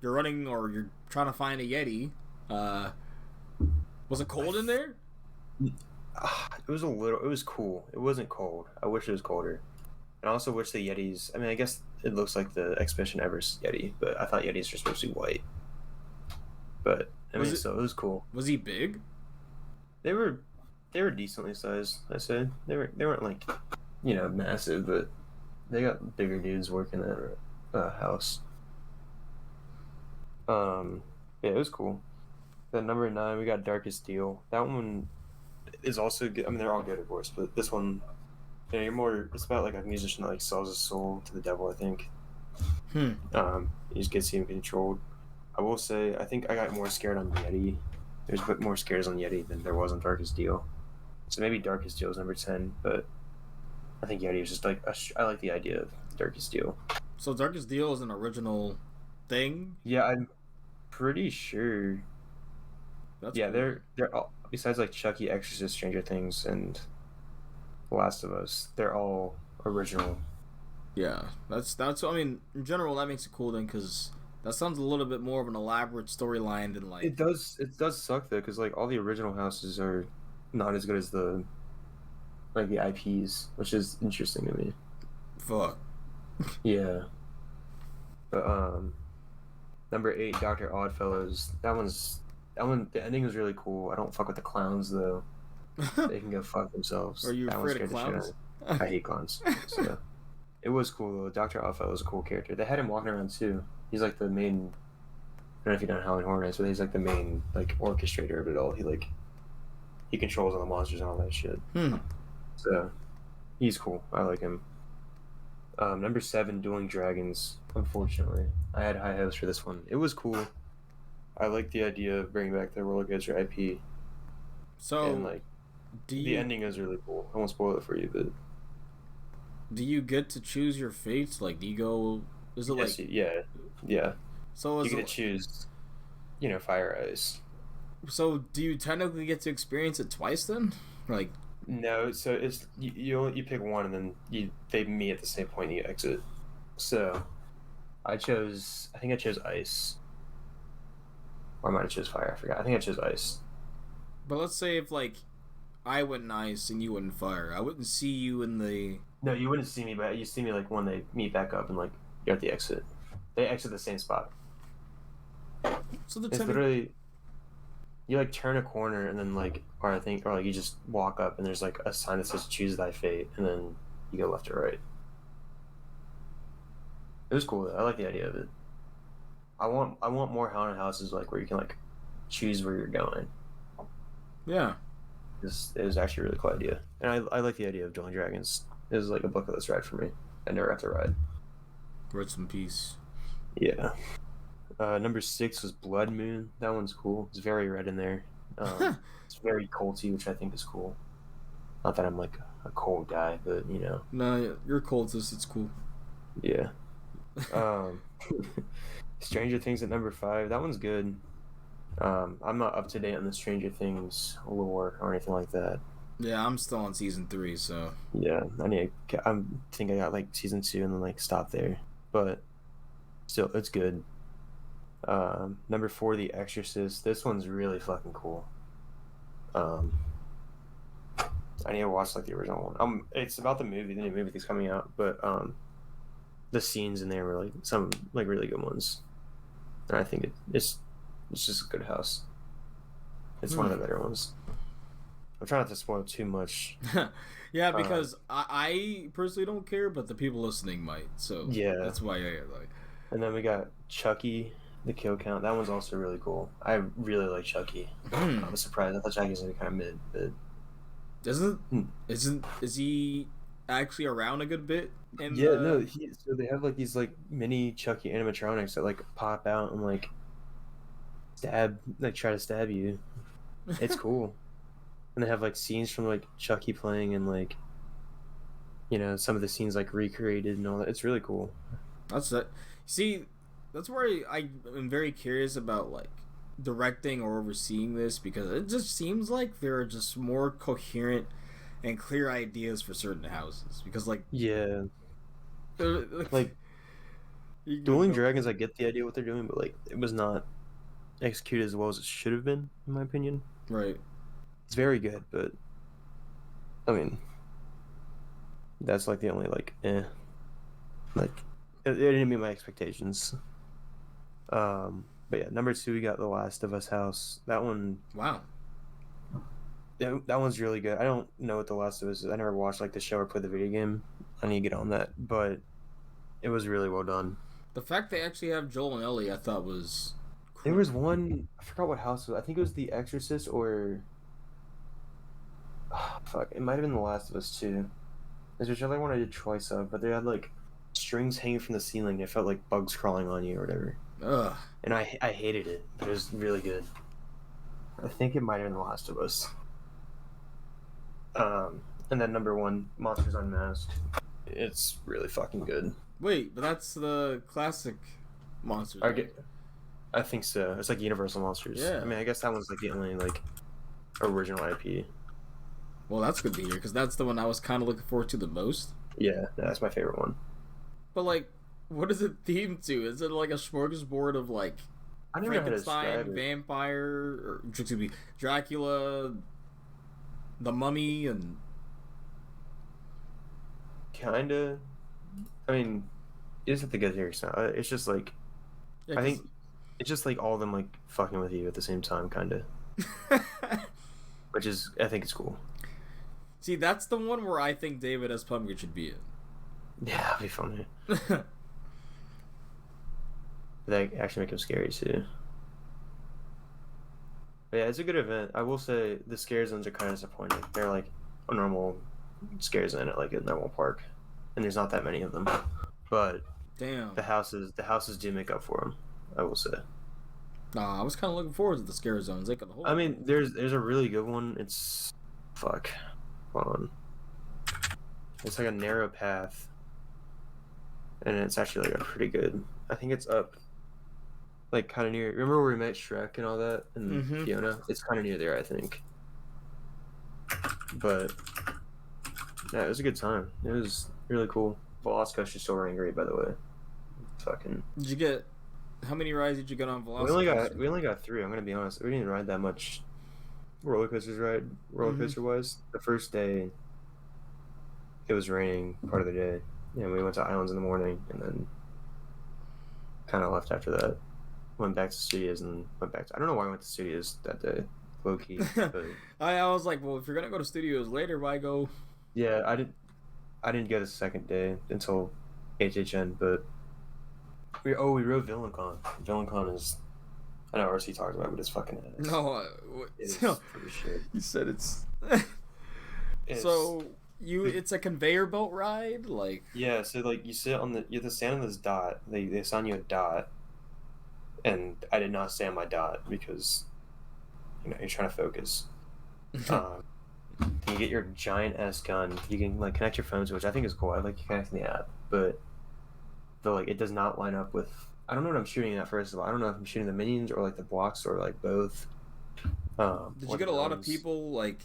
A: you're running or you're trying to find a Yeti. Was it cold in there?
B: It was a little. It was cool. It wasn't cold. I wish it was colder. And I also wish the Yetis. I mean, I guess it looks like the Expedition Everest Yeti, but I thought Yetis were supposed to be white. But I mean, so it was cool.
A: Was he big?
B: They were decently sized. I said they weren't like, massive, but they got bigger dudes working at house. Yeah, it was cool. Then number 9, we got Darkest Deal. That one is also good. I mean, they're all good, of course, but this one, you're more. It's about like a musician that like sells his soul to the devil. I think. You just get to see him controlled. I will say, I think I got more scared on Yeti. There's a bit more scares on Yeti than there was on Darkest Deal. So maybe Darkest Deal is number 10, but I think Yeti is just like I like the idea of Darkest Deal.
A: So Darkest Deal is an original thing?
B: Yeah, I'm pretty sure.
A: That's
B: yeah,
A: cool.
B: they're besides like Chucky, Exorcist, Stranger Things, and The Last of Us, they're all original.
A: Yeah, that's. I mean, in general, that makes it cool then, because that sounds a little bit more of an elaborate storyline than like.
B: It does suck though, because like all the original houses are not as good as the IPs, which is interesting to me.
A: Fuck.
B: Yeah, but number 8, Doctor Oddfellows. That one. The ending was really cool. I don't fuck with the clowns though. They can go fuck themselves.
A: Are you
B: That one
A: afraid of
B: scared the shit out of
A: clowns?
B: me. I hate clowns. So it was cool though. Doctor Oddfellow was a cool character. They had him walking around too. He's like the main. I don't know if you know Howling Horror Nights, but he's like the main like orchestrator of it all. He controls all the monsters and all that shit. So he's cool. I like him. Number 7, Dueling Dragons. Unfortunately, I had high hopes for this one. It was cool. I like the idea of bringing back the roller coaster IP,
A: So,
B: and like
A: do
B: the
A: you
B: ending is really cool. I won't spoil it for you, but
A: do you get to choose your fates? Like, do you go? Is it
B: yes,
A: like
B: yeah.
A: so?
B: You
A: Is
B: get to
A: it
B: choose, fire ice.
A: so? Do you technically get to experience it twice then? Like,
B: No, so it's you pick one, and then they meet at the same point and you exit. So I think I chose ice, or I might have chose fire. I forgot. I think I chose ice.
A: but let's say if like I went ice and you went fire, I wouldn't see you in the.
B: No, you wouldn't see me, but you see me like when they meet back up and like you're at the exit. They exit the same spot.
A: So the
B: It's literally you like turn a corner and then like, or like you just walk up and there's like a sign that says "Choose thy fate," and then you go left or right. It was cool though. I like the idea of it. I want more haunted houses like where you can like choose where you're going.
A: yeah.
B: It was actually a really cool idea, and I like the idea of Dueling Dragons. It was like a bucket list ride for me. I never have to ride.
A: Rest in peace.
B: Yeah. Number 6 was Blood Moon. That one's cool. It's very red in there. It's very culty, which I think is cool. Not that I'm like a cold guy, but
A: No, you're cultist. It's cool.
B: yeah. Um, Stranger Things at number 5. That one's good. I'm not up to date on the Stranger Things lore or anything like that.
A: Yeah, I'm still on season 3, so
B: Yeah, I think I got like season 2 and then like stopped there, but still, it's good. Number 4, The Exorcist. This one's really fucking cool. I need to watch like the original one. It's about the new movie that's coming out, but the scenes in there were like some like really good ones, and I think it's just a good house. It's one of the better ones. I'm trying not to spoil too much.
A: yeah, because I personally don't care, but the people listening might. So
B: Yeah.
A: that's why I like.
B: And then we got Chucky, the Kill Count. That one's also really cool. I really like Chucky. I was surprised. I thought Chucky was gonna be kind of mid, but
A: Is he actually around a good bit?
B: So they have like these like mini Chucky animatronics that like pop out and like try to stab you. It's cool. And they have like scenes from like Chucky playing and like some of the scenes like recreated and all that. It's really cool.
A: That's it. See, that's where I am very curious about like directing or overseeing this, because it just seems like there are just more coherent and clear ideas for certain houses. Because like
B: Yeah, like
A: you
B: Dueling
A: know,
B: Dragons, I get the idea what they're doing, but like it was not executed as well as it should have been, in my opinion.
A: right?
B: It's very good, but I mean, that's like the only like like it didn't meet my expectations. But yeah, number 2 we got The Last of Us house. That one,
A: Wow.
B: that one's really good. I don't know what The Last of Us is. I never watched like the show or played the video game. I need to get on that, but it was really well done.
A: The fact they actually have Joel and Ellie, I thought was cool.
B: There was one, I forgot what house it was. I think it was The Exorcist or fuck, it might have been The Last of Us 2. There's whichever one I did choice of, but they had like strings hanging from the ceiling. It felt like bugs crawling on you or whatever.
A: Ugh.
B: And I hated it, but it was really good. I think it might have been The Last of Us. And then number 1, Monsters Unmasked. It's really fucking good.
A: Wait, but that's the classic monsters.
B: I think so. It's like Universal Monsters.
A: Yeah.
B: I mean, I guess that one's like the only like original IP.
A: Well, that's good to hear because that's the one I was kind of looking forward to the most.
B: Yeah, that's my favorite one.
A: But like, what is it themed to? Is it like a smorgasbord of like
B: I don't know how to
A: Frankenstein,
B: describe it.
A: vampire, or excuse me, Dracula, the Mummy, and
B: Kinda. I mean, you just have to get here. It's just like
A: yeah,
B: I think it's just like all of them like fucking with you at the same time, kinda. Which is I think it's cool.
A: see, that's the one where I think David S. Pumpkin should be in.
B: Yeah, that'd be funny. They actually make him scary too. But yeah, it's a good event. I will say the scare zones are kind of disappointing. They're like a normal scare zone at like a normal park, and there's not that many of them. But
A: Damn.
B: the houses do make up for them. I will say.
A: Nah, I was kind of looking forward to the scare zones. They could hold.
B: I mean, there's a really good one. It's fuck. Hold on. It's like a narrow path, and it's actually like a pretty good. I think it's up, like kind of near. Remember where we met Shrek and all that, and Fiona? It's kind of near there, I think. But yeah, it was a good time. It was really cool. Velocicoaster's still running great, by the way. Fucking.
A: Did you get? How many rides did you get on
B: We only got 3. I'm gonna be honest. We didn't ride that much roller coaster wise. The first day, it was raining part of the day, and we went to Islands in the morning, and then kind of left after that. Went back to Studios and went back to. I don't know why I went to Studios that day, low key. But
A: I was like, well, if you're gonna go to studios later, why go?
B: yeah, I didn't go the second day until HHN, but we rode VillainCon. VillainCon is. I know RC talked about it, but it's fucking ass.
A: No,
B: It's
A: no,
B: pretty shit.
A: you said it's.
B: It's-
A: So it's a conveyor belt ride, like.
B: Yeah, so like you sit on you have to stand on this dot. They assign you a dot, and I did not stay on my dot because, you're trying to focus. You get your giant S gun. You can like connect your phone to, which I think is cool. I like connecting the app, but it does not line up with. I don't know what I'm shooting at. First of all, I don't know if I'm shooting the minions or like the blocks or like both.
A: Did you get a lot of people like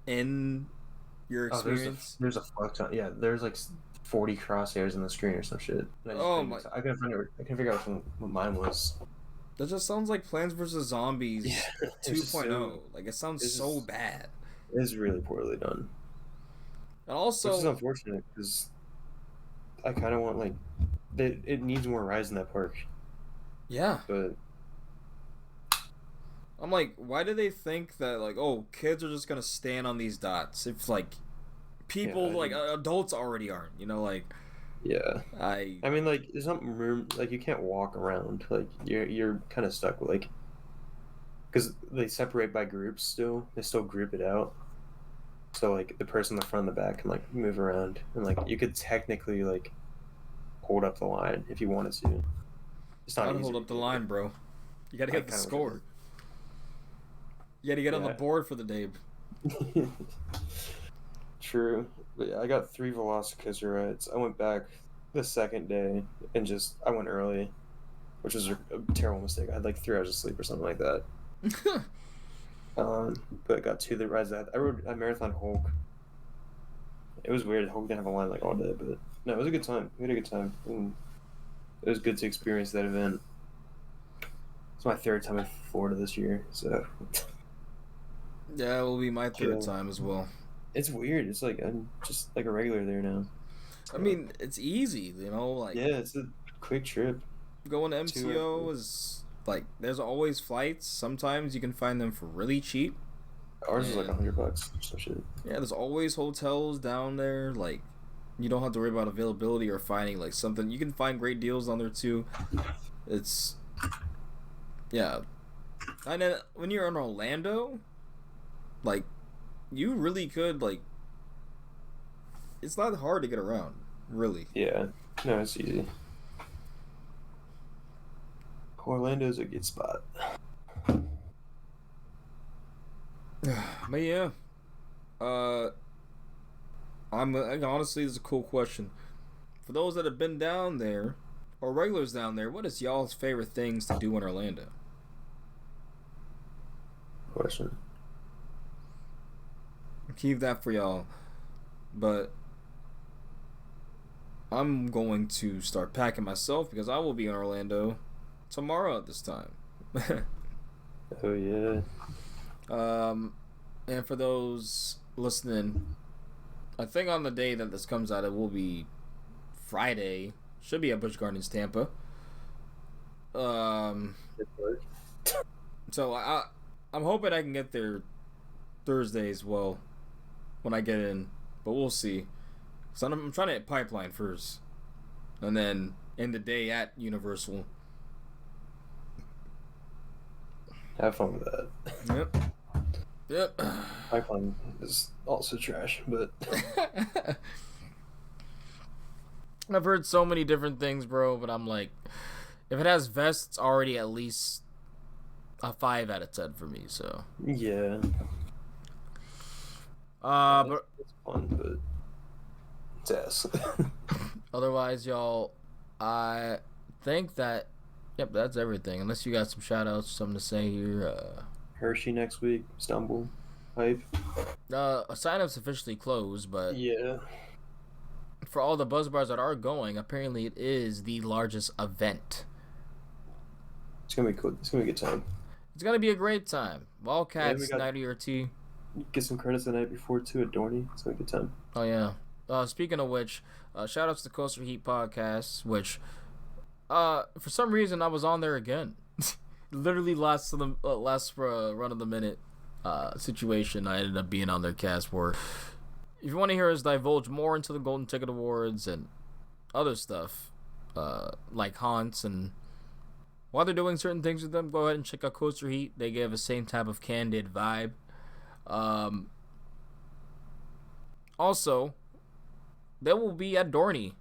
A: in your experience?
B: There's a fuck ton. Yeah, there's like 40 crosshairs on the screen or some shit. And I couldn't find it. I couldn't figure out what mine was.
A: That just sounds like Plants vs Zombies 2.0. Like it sounds so bad.
B: It's really poorly done.
A: And also,
B: which is unfortunate because I kind of want it needs more rides in that park.
A: Yeah.
B: But
A: I'm like, why do they think that like, oh, kids are just gonna stand on these dots if like people adults already aren't, like.
B: Yeah.
A: I
B: mean, like, there's not room. Like, you can't walk around. Like, you're kind of stuck with because they separate by groups still. They still group it out. So like the person in the front and the back can like move around, and like you could technically like hold up the line if you wanted to. It's not.
A: Gotta hold up the line, bro. You gotta get the score. You gotta get on the board for the day.
B: True. But yeah, I got 3 Velocicoaster rides. I went back the second day and I went early, which was a terrible mistake. I had like 3 hours of sleep or something like that. But I got 2 of the rides. I rode a Marathon Hulk. It was weird. Hulk didn't have a line like all day, but no, it was a good time. We had a good time. And it was good to experience that event. It's my 3rd time in Florida this year, so.
A: Yeah, it will be my 3rd time as well.
B: It's weird. It's like I'm just like a regular there now.
A: I mean, it's easy, like.
B: Yeah, it's a quick trip.
A: Going to MCO is like there's always flights. Sometimes you can find them for really cheap.
B: Ours is like $100 or some shit. Yeah,
A: there's always hotels down there. Like, you don't have to worry about availability or finding like something. You can find great deals on there too. It's yeah, and then when you're in Orlando, like. You really could, like... It's not hard to get around, really.
B: Yeah. No, it's easy. Orlando's a good spot.
A: But yeah. Honestly, this is a cool question. For those that have been down there, or regulars down there, what is y'all's favorite things to do in Orlando?
B: Question.
A: Keep that for y'all. But I'm going to start packing myself because I will be in Orlando tomorrow at this time.
B: Oh yeah.
A: And for those listening, I think on the day that this comes out, it will be Friday. Should be at Busch Gardens, Tampa. So I'm hoping I can get there Thursday as well when I get in, but we'll see. So I'm trying to hit Pipeline first, and then end the day at Universal.
B: Have fun with that.
A: Yep. Yep.
B: Pipeline is also trash, but
A: I've heard so many different things, bro, but I'm like, if it has vests, it's already at least a 5 out of 10 for me, so.
B: yeah.
A: But
B: It's fun, but it's ass.
A: otherwise, y'all, I think that, yep, that's everything. Unless you got some shout outs, something to say here.
B: Hershey next week, Istanbul, hype.
A: Sign-ups officially closed, but
B: Yeah.
A: for all the buzz bars that are going, apparently it is the largest event.
B: It's gonna be cool. It's gonna be a good time.
A: It's gonna be a great time. Wildcats,
B: we got-
A: 90 or T.
B: Get some credits the night before too at Dorney. It's gonna be a good time.
A: Oh yeah. Speaking of which, shout outs to Coaster Heat Podcast, which for some reason I was on there again. Literally last run of the minute situation, I ended up being on their cast for. If you want to hear us divulge more into the Golden Ticket Awards and other stuff, like haunts and while they're doing certain things with them, go ahead and check out Coaster Heat. They give the same type of candid vibe. Also, they will be at Dorney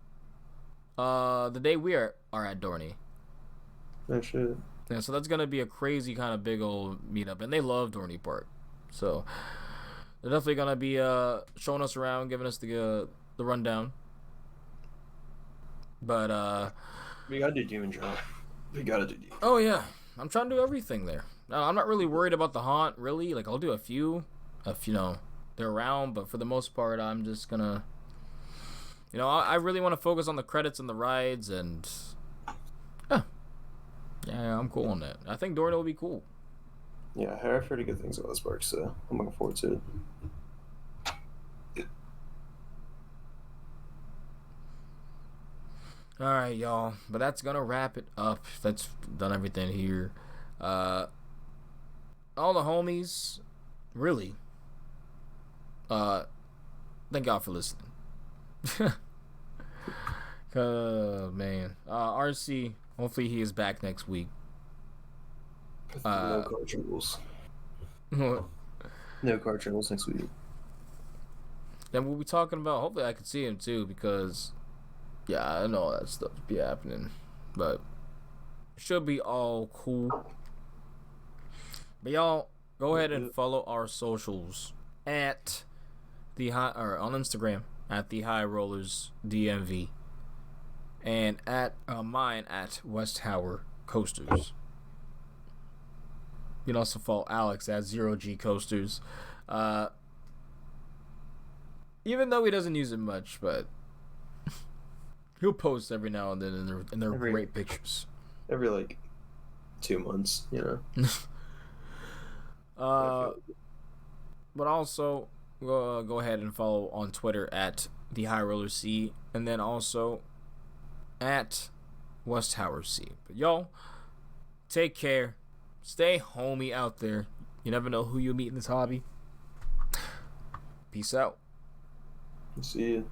A: the day we are at Dorney.
B: Oh shit.
A: Yeah, so that's gonna be a crazy kind of big old meetup, and they love Dorney Park, so they're definitely gonna be showing us around, giving us the rundown. But
B: We gotta do Demon Drop. We gotta do Demon.
A: oh yeah, I'm trying to do everything there. No, I'm not really worried about the haunt, really. Like I'll do a few, if they're around, but for the most part, I'm just gonna, I really want to focus on the credits and the rides, and yeah, I'm cool on that. I think Dorney will be cool.
B: Yeah, I've heard good things about this park, so I'm looking forward to it.
A: All right, y'all. But that's gonna wrap it up. That's done everything here. All the homies, really. Thank y'all for listening. Man. RC. Hopefully he is back next week.
B: No car troubles. No car troubles next week.
A: Then we'll be talking about. Hopefully I can see him too, because yeah, I know that stuff be happening, but it should be all cool. But y'all go ahead and follow our socials at on Instagram at the High Rollers DMV, and at mine at West Tower Coasters. You can also follow Alex at 0G Coasters. Even though he doesn't use it much, but he'll post every now and then, and they're great pictures.
B: Every 2 months,
A: But also go ahead and follow on Twitter at the High Roller C, and then also at West Tower C. But y'all, take care. Stay homey out there. You never know who you'll meet in this hobby. Peace out.
B: See you.